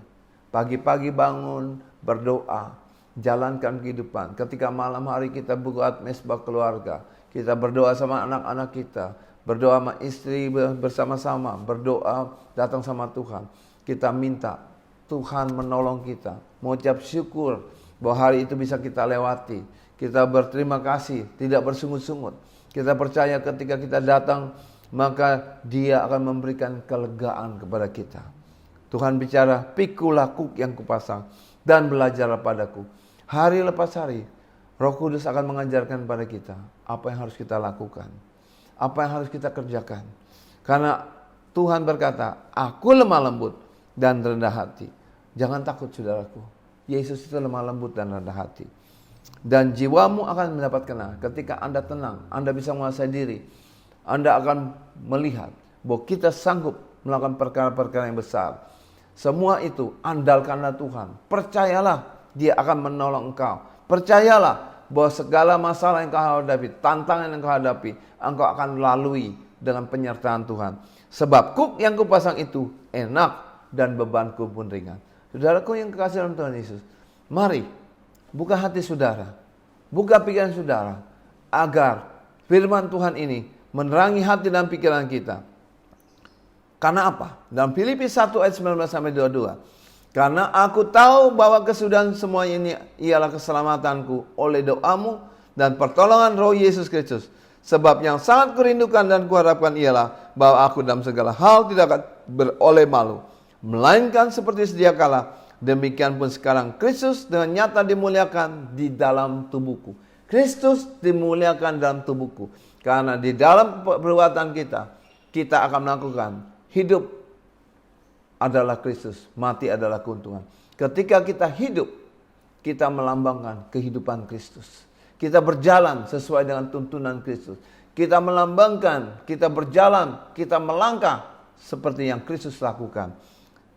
Pagi-pagi bangun, berdoa, jalankan kehidupan. Ketika malam hari kita buat mesbah keluarga, kita berdoa sama anak-anak kita, berdoa sama istri bersama-sama, berdoa datang sama Tuhan. Kita minta Tuhan menolong kita, mengucap syukur bahwa hari itu bisa kita lewati. Kita berterima kasih, tidak bersungut-sungut. Kita percaya ketika kita datang, maka Dia akan memberikan kelegaan kepada kita. Tuhan bicara, pikulah kuk yang kupasang dan belajarlah padaku. Hari lepas hari, Roh Kudus akan mengajarkan pada kita apa yang harus kita lakukan, apa yang harus kita kerjakan. Karena Tuhan berkata, aku lemah lembut dan rendah hati. Jangan takut saudaraku, Yesus itu lemah lembut dan rendah hati. Dan jiwamu akan mendapat kena ketika Anda tenang, Anda bisa menguasai diri. Anda akan melihat bahwa kita sanggup melakukan perkara-perkara yang besar. Semua itu andalkanlah Tuhan. Percayalah Dia akan menolong engkau. Percayalah bahwa segala masalah yang kau hadapi, tantangan yang kau hadapi, engkau akan lalui dengan penyertaan Tuhan. Sebab kuk yang kupasang itu enak dan bebanku pun ringan. Saudaraku yang kekasih dalam Tuhan Yesus, mari buka hati saudara, buka pikiran saudara, agar firman Tuhan ini menerangi hati dan pikiran kita. Karena apa? Dalam Filipi 1 ayat 19 sampai 22. Karena aku tahu bahwa kesudahan semua ini ialah keselamatanku oleh doamu dan pertolongan Roh Yesus Kristus. Sebab yang sangat kurindukan dan kuharapkan ialah bahwa aku dalam segala hal tidak akan beroleh malu, melainkan seperti sedia kala, demikian pun sekarang Kristus dengan nyata dimuliakan di dalam tubuhku. Kristus dimuliakan dalam tubuhku. Karena di dalam perbuatan kita akan melakukan hidup adalah Kristus, mati adalah keuntungan. Ketika kita hidup, kita melambangkan kehidupan Kristus. Kita berjalan sesuai dengan tuntunan Kristus. Kita melambangkan, kita berjalan, kita melangkah seperti yang Kristus lakukan.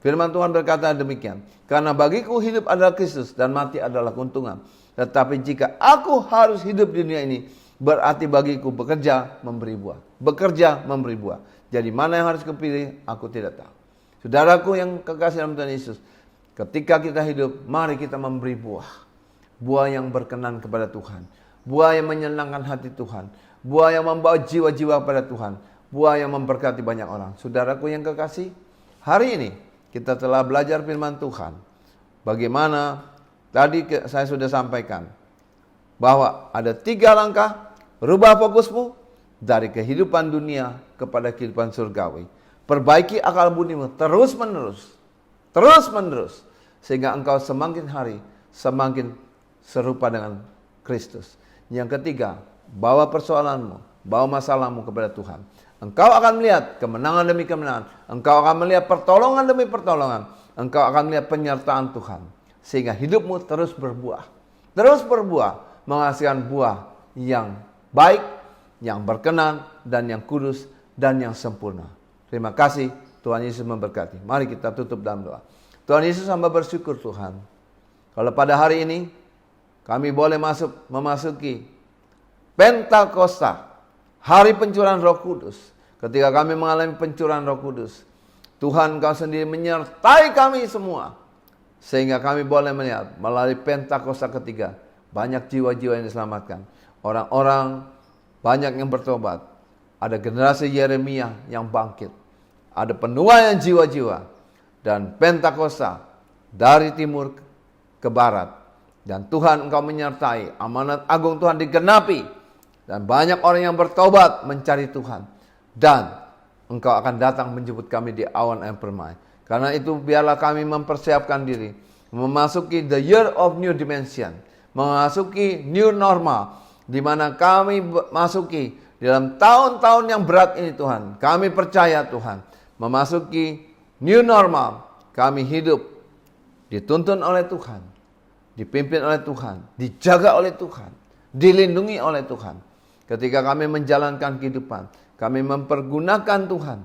Firman Tuhan berkata demikian. Karena bagiku hidup adalah Kristus dan mati adalah keuntungan. Tetapi jika aku harus hidup di dunia ini, berarti bagiku bekerja memberi buah. Bekerja memberi buah. Jadi mana yang harus kupilih, aku tidak tahu. Saudaraku yang kekasih dalam Tuhan Yesus, ketika kita hidup, mari kita memberi buah. Buah yang berkenan kepada Tuhan. Buah yang menyenangkan hati Tuhan. Buah yang membawa jiwa-jiwa kepada Tuhan. Buah yang memberkati banyak orang. Saudaraku yang kekasih, hari ini kita telah belajar firman Tuhan. Bagaimana tadi saya sudah sampaikan bahwa ada 3 langkah, rubah fokusmu dari kehidupan dunia kepada kehidupan surgawi. Perbaiki akal budimu terus menerus. Sehingga engkau semakin hari semakin serupa dengan Kristus. Yang ketiga, bawa persoalanmu, bawa masalahmu kepada Tuhan. Engkau akan melihat kemenangan demi kemenangan. Engkau akan melihat pertolongan demi pertolongan. Engkau akan melihat penyertaan Tuhan. Sehingga hidupmu terus berbuah. Terus berbuah, menghasilkan buah yang baik, yang berkenan, dan yang kudus, dan yang sempurna. Terima kasih, Tuhan Yesus memberkati. Mari kita tutup dalam doa. Tuhan Yesus, hamba bersyukur Tuhan. Kalau pada hari ini, kami boleh memasuki Pentakosta, hari pencurahan Roh Kudus. Ketika kami mengalami pencurahan Roh Kudus, Tuhan Kau sendiri menyertai kami semua. Sehingga kami boleh melihat melalui Pentakosta ketiga, banyak jiwa-jiwa yang diselamatkan. Orang-orang banyak yang bertobat. Ada generasi Yeremia yang bangkit. Ada penuaian jiwa-jiwa. Dan Pentakosta dari timur ke barat. Dan Tuhan Engkau menyertai. Amanat agung Tuhan digenapi. Dan banyak orang yang bertobat mencari Tuhan. Dan Engkau akan datang menjemput kami di awan yang permai. Karena itu biarlah kami mempersiapkan diri. Memasuki the year of new dimension. Memasuki new normal. Di mana kami masuki Di dalam tahun-tahun yang berat ini Tuhan, kami percaya Tuhan, memasuki new normal, kami hidup dituntun oleh Tuhan, dipimpin oleh Tuhan, dijaga oleh Tuhan, dilindungi oleh Tuhan. Ketika kami menjalankan kehidupan, kami mempergunakan Tuhan,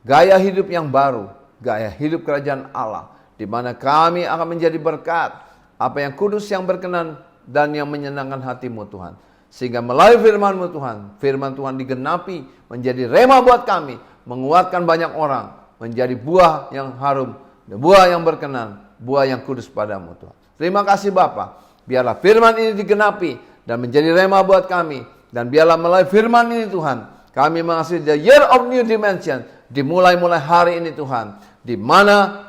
gaya hidup yang baru, gaya hidup kerajaan Allah, di mana kami akan menjadi berkat, apa yang kudus, yang berkenan, dan yang menyenangkan hati-Mu Tuhan. Sehingga melalui firman-Mu Tuhan, firman Tuhan digenapi menjadi rema buat kami, menguatkan banyak orang, menjadi buah yang harum, buah yang berkenan, buah yang kudus padamu Tuhan. Terima kasih Bapa. Biarlah firman ini digenapi dan menjadi rema buat kami. Dan biarlah melalui firman ini Tuhan, kami mengasihi the year of new dimension. Dimulai-mulai hari ini Tuhan. Di mana,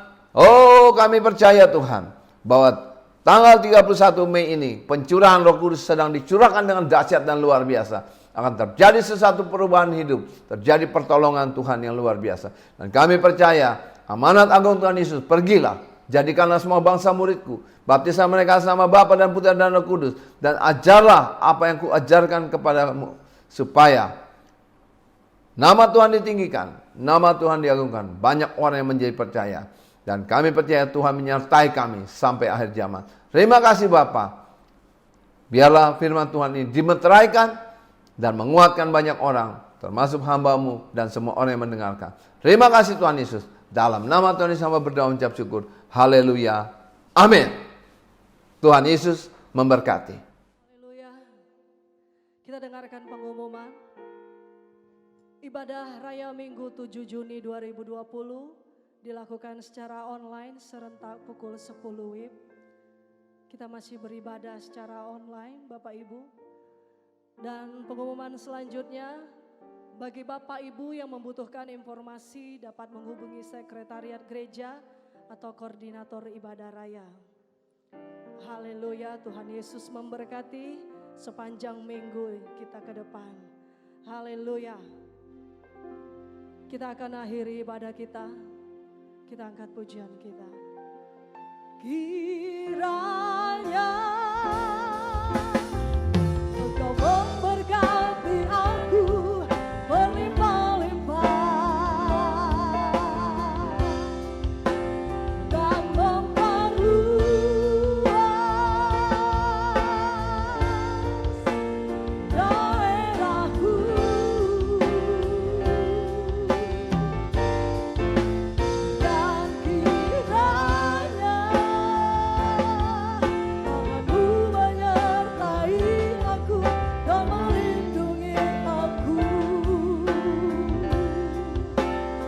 kami percaya Tuhan, bahwa tanggal 31 Mei ini, pencurahan Roh Kudus sedang dicurahkan dengan dahsyat dan luar biasa. Akan terjadi sesuatu perubahan hidup, terjadi pertolongan Tuhan yang luar biasa. Dan kami percaya, amanat agung Tuhan Yesus, pergilah, jadikanlah semua bangsa muridku, baptislah mereka sama Bapa dan Putra dan Roh Kudus, dan ajarlah apa yang kuajarkan kepadamu, supaya nama Tuhan ditinggikan, nama Tuhan diagungkan, banyak orang yang menjadi percaya. Dan kami percaya Tuhan menyertai kami sampai akhir zaman. Terima kasih Bapa. Biarlah firman Tuhan ini dimeteraikan dan menguatkan banyak orang, termasuk hamba-Mu dan semua orang yang mendengarkan. Terima kasih Tuhan Yesus. Dalam nama Tuhan Yesus hamba berdoa mengucap syukur. Haleluya. Amin. Tuhan Yesus memberkati. Haleluya. Kita dengarkan pengumuman. Ibadah Raya Minggu 7 Juni 2020 dilakukan secara online serentak pukul 10 WIB. Kita masih beribadah secara online Bapak Ibu. Dan pengumuman selanjutnya, bagi Bapak Ibu yang membutuhkan informasi dapat menghubungi sekretariat gereja atau koordinator ibadah raya. Haleluya, Tuhan Yesus memberkati sepanjang minggu kita ke depan. Haleluya. Kita akan akhiri ibadah kita. Kita angkat pujian kita. Kiranya Engkau memberkati aku berlimpah-limpah dan memperluas daerahku. Dan kiranya tangan-Mu menyertai aku dan melindungi aku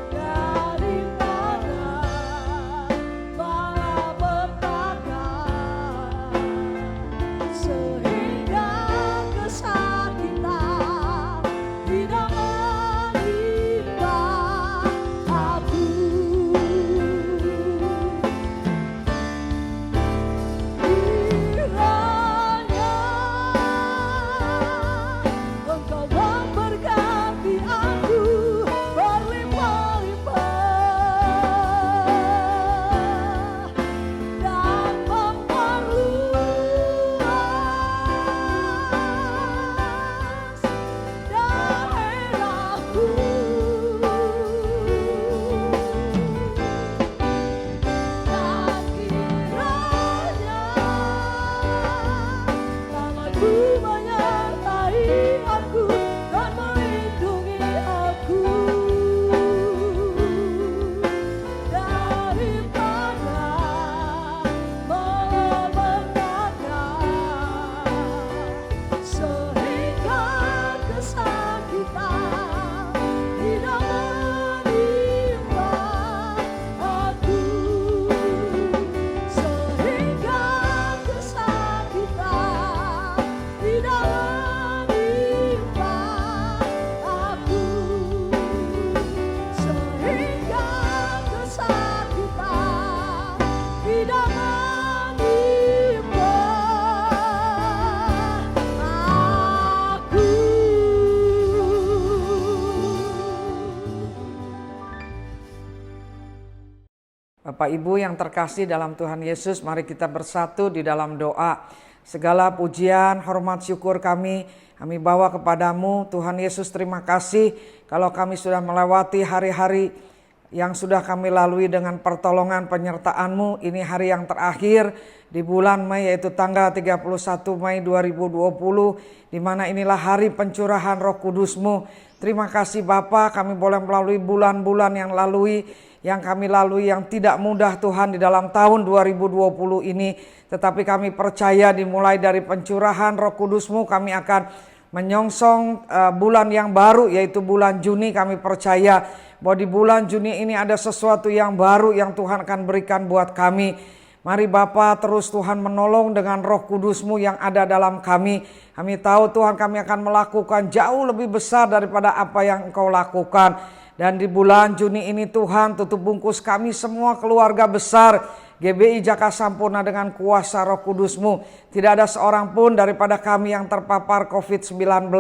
daripada malapetaka, sehingga kesakitan tidak menimpa aku. Kiranya Engkau memberkati aku berlimpah-limpah dan memperluas daerahku. Dan kiranya tangan-Mu menyertai aku dan melindungi aku daripada malapetaka, sehingga kesakitan tidak menimpa aku, sehingga kesakitan tidak menimpa aku, sehingga kesakitan tidak menimpa aku. Bapak Ibu yang terkasih dalam Tuhan Yesus, mari kita bersatu di dalam doa. Segala pujian, hormat, syukur kami bawa kepadamu. Tuhan Yesus, terima kasih kalau kami sudah melewati hari-hari yang sudah kami lalui dengan pertolongan penyertaan-Mu. Ini hari yang terakhir di bulan Mei, yaitu tanggal 31 Mei 2020, di mana inilah hari pencurahan Roh Kudus-Mu. Terima kasih Bapa, kami boleh melalui bulan-bulan yang kami lalui yang tidak mudah Tuhan di dalam tahun 2020 ini. Tetapi kami percaya dimulai dari pencurahan Roh Kudus-Mu kami akan menyongsong bulan yang baru, yaitu bulan Juni. Kami percaya bahwa di bulan Juni ini ada sesuatu yang baru yang Tuhan akan berikan buat kami. Mari Bapa, terus Tuhan menolong dengan Roh Kudus-Mu yang ada dalam kami. Kami tahu Tuhan kami akan melakukan jauh lebih besar daripada apa yang Engkau lakukan. Dan di bulan Juni ini Tuhan, tutup bungkus kami semua keluarga besar GBI Jaka Sampurna dengan kuasa Roh Kudus-Mu. Tidak ada seorang pun daripada kami yang terpapar COVID-19.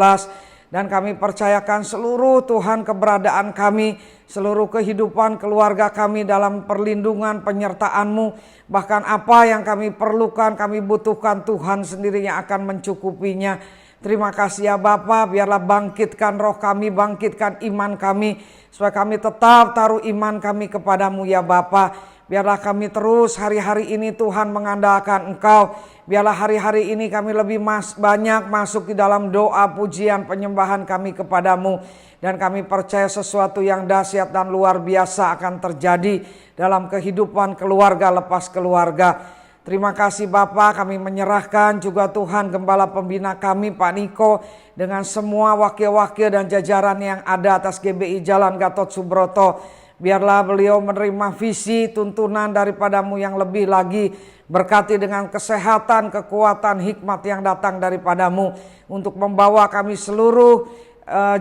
Dan kami percayakan seluruh Tuhan keberadaan kami, seluruh kehidupan keluarga kami dalam perlindungan penyertaan-Mu. Bahkan apa yang kami perlukan, kami butuhkan, Tuhan sendiri yang akan mencukupinya. Terima kasih ya Bapa, biarlah bangkitkan roh kami, bangkitkan iman kami, supaya kami tetap taruh iman kami kepadamu ya Bapa. Biarlah kami terus hari-hari ini Tuhan mengandalkan Engkau. Biarlah hari-hari ini kami lebih banyak masuk di dalam doa, pujian, penyembahan kami kepadamu. Dan kami percaya sesuatu yang dahsyat dan luar biasa akan terjadi dalam kehidupan keluarga lepas keluarga. Terima kasih Bapa, kami menyerahkan juga Tuhan Gembala Pembina kami Pak Niko dengan semua wakil-wakil dan jajaran yang ada atas GBI Jalan Gatot Subroto. Biarlah beliau menerima visi tuntunan daripadamu yang lebih lagi. Berkati dengan kesehatan, kekuatan, hikmat yang datang daripadamu. Untuk membawa kami seluruh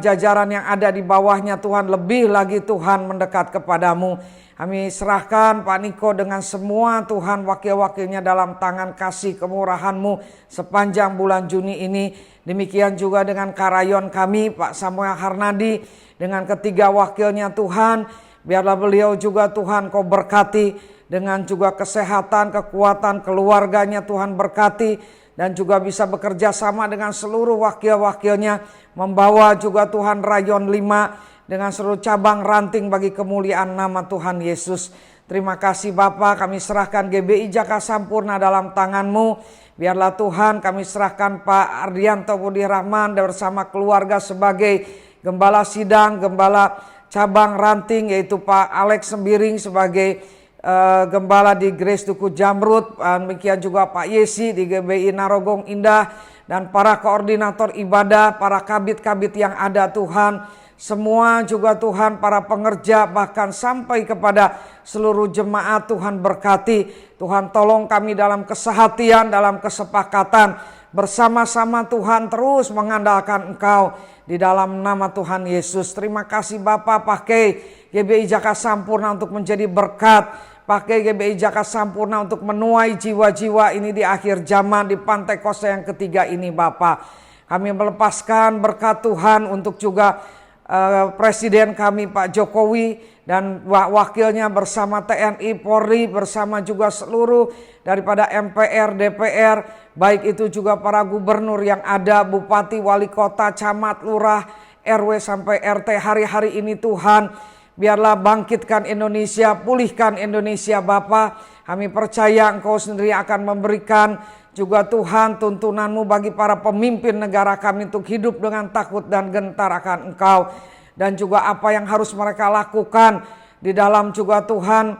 jajaran yang ada di bawahnya Tuhan. Lebih lagi Tuhan mendekat kepadamu. Kami serahkan Pak Niko dengan semua Tuhan wakil-wakilnya dalam tangan kasih kemurahan-Mu sepanjang bulan Juni ini. Demikian juga dengan Karayon kami Pak Samuel Harnadi dengan ketiga wakilnya Tuhan. Biarlah beliau juga Tuhan Kau berkati dengan juga kesehatan, kekuatan keluarganya Tuhan berkati. Dan juga bisa bekerja sama dengan seluruh wakil-wakilnya. Membawa juga Tuhan Rayon 5 dengan seluruh cabang ranting bagi kemuliaan nama Tuhan Yesus. Terima kasih Bapa, kami serahkan GBI Jaka Sampurna dalam tangan-Mu. Biarlah Tuhan kami serahkan Pak Ardianto Budi Rahman bersama keluarga sebagai Gembala Sidang, Gembala cabang ranting, yaitu Pak Alex Sembiring sebagai gembala di Grace Duku Jamrut. Demikian juga Pak Yesi di GBI Narogong Indah. Dan para koordinator ibadah, para kabit-kabit yang ada Tuhan. Semua juga Tuhan para pengerja, bahkan sampai kepada seluruh jemaat Tuhan berkati. Tuhan tolong kami dalam kesehatian, dalam kesepakatan. Bersama-sama Tuhan terus mengandalkan Engkau. Di dalam nama Tuhan Yesus. Terima kasih Bapa, pakai GBI Jaka Sampurna untuk menjadi berkat. Pakai GBI Jaka Sampurna untuk menuai jiwa-jiwa ini di akhir zaman, di Pantai Kosta yang ketiga ini Bapa. Kami melepaskan berkat Tuhan untuk juga Presiden kami Pak Jokowi dan wakilnya bersama TNI, Polri, bersama juga seluruh daripada MPR, DPR, baik itu juga para gubernur yang ada, bupati, wali kota, camat, lurah, RW sampai RT. Hari-hari ini Tuhan, biarlah bangkitkan Indonesia, pulihkan Indonesia Bapa. Kami percaya Engkau sendiri akan memberikan juga Tuhan tuntunan-Mu bagi para pemimpin negara kami untuk hidup dengan takut dan gentar akan Engkau. Dan juga apa yang harus mereka lakukan di dalam juga Tuhan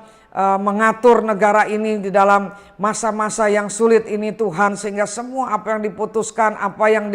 mengatur negara ini di dalam masa-masa yang sulit ini Tuhan. Sehingga semua apa yang diputuskan, apa yang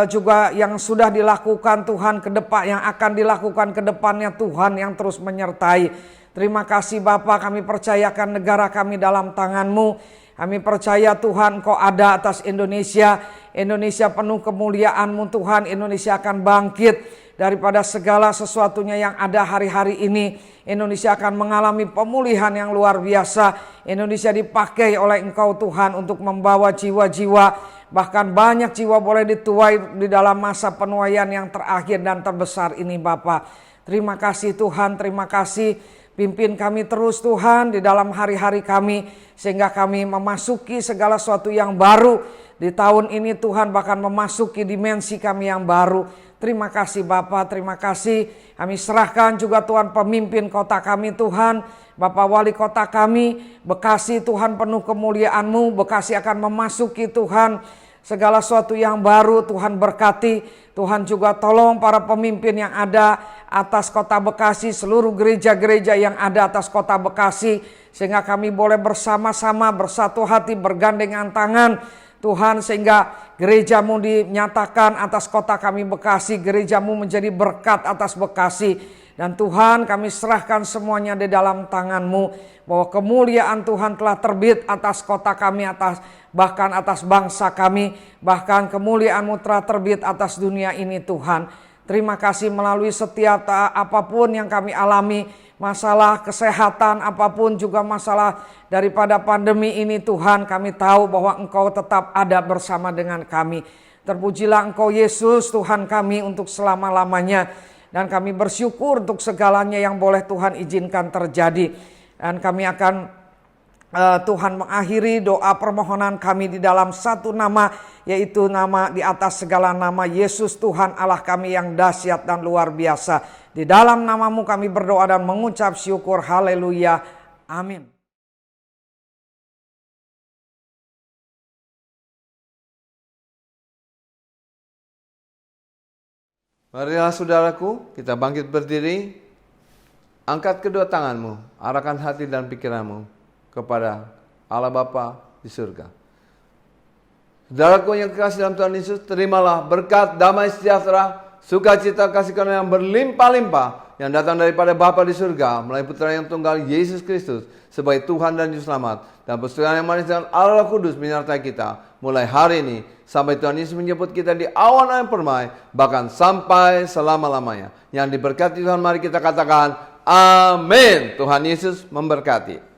juga yang sudah dilakukan Tuhan ke depan, yang akan dilakukan ke depannya Tuhan yang terus menyertai. Terima kasih Bapa, kami percayakan negara kami dalam tangan-Mu. Kami percaya Tuhan Kau ada atas Indonesia. Indonesia penuh kemuliaan-Mu Tuhan. Indonesia akan bangkit daripada segala sesuatunya yang ada hari-hari ini. Indonesia akan mengalami pemulihan yang luar biasa. Indonesia dipakai oleh Engkau Tuhan untuk membawa jiwa-jiwa. Bahkan banyak jiwa boleh dituai di dalam masa penuaian yang terakhir dan terbesar ini Bapa. Terima kasih Tuhan, terima kasih Pimpin kami terus Tuhan di dalam hari-hari kami, sehingga kami memasuki segala sesuatu yang baru di tahun ini Tuhan, bahkan memasuki dimensi kami yang baru. Terima kasih Bapa, terima kasih. Kami serahkan juga Tuhan pemimpin kota kami Tuhan, Bapak Wali Kota kami, Bekasi Tuhan penuh kemuliaan-Mu. Bekasi akan memasuki Tuhan segala sesuatu yang baru. Tuhan berkati. Tuhan juga tolong para pemimpin yang ada atas kota Bekasi, seluruh gereja-gereja yang ada atas kota Bekasi, sehingga kami boleh bersama-sama bersatu hati, bergandengan tangan Tuhan, sehingga gereja-Mu dinyatakan atas kota kami Bekasi, gereja-Mu menjadi berkat atas Bekasi. Dan Tuhan, kami serahkan semuanya di dalam tangan-Mu, bahwa kemuliaan Tuhan telah terbit atas kota kami, bahkan atas bangsa kami, bahkan kemuliaan-Mu telah terbit atas dunia ini Tuhan. Terima kasih melalui setiap apapun yang kami alami, masalah kesehatan apapun, juga masalah daripada pandemi ini Tuhan, kami tahu bahwa Engkau tetap ada bersama dengan kami. Terpujilah Engkau Yesus Tuhan kami untuk selama-lamanya. Dan kami bersyukur untuk segalanya yang boleh Tuhan izinkan terjadi. Dan kami akan Tuhan mengakhiri doa permohonan kami di dalam satu nama, yaitu nama di atas segala nama, Yesus Tuhan Allah kami yang dahsyat dan luar biasa. Di dalam nama-Mu kami berdoa dan mengucap syukur. Haleluya. Amin. Marilah saudaraku, kita bangkit berdiri. Angkat kedua tanganmu, arahkan hati dan pikiranmu kepada Allah Bapa di surga. Saudaraku yang kekasih dalam Tuhan Yesus, terimalah berkat, damai sejahtera, sukacita, kasih karunia yang berlimpah-limpah yang datang daripada Bapa di surga melalui Putra yang tunggal Yesus Kristus sebagai Tuhan dan Juru Selamat, dan persekutuan yang manis dengan Allah Kudus menyertai kita mulai hari ini sampai Tuhan Yesus menjemput kita di awan yang permai, bahkan sampai selama-lamanya. Yang diberkati Tuhan, mari kita katakan amin. Tuhan Yesus memberkati.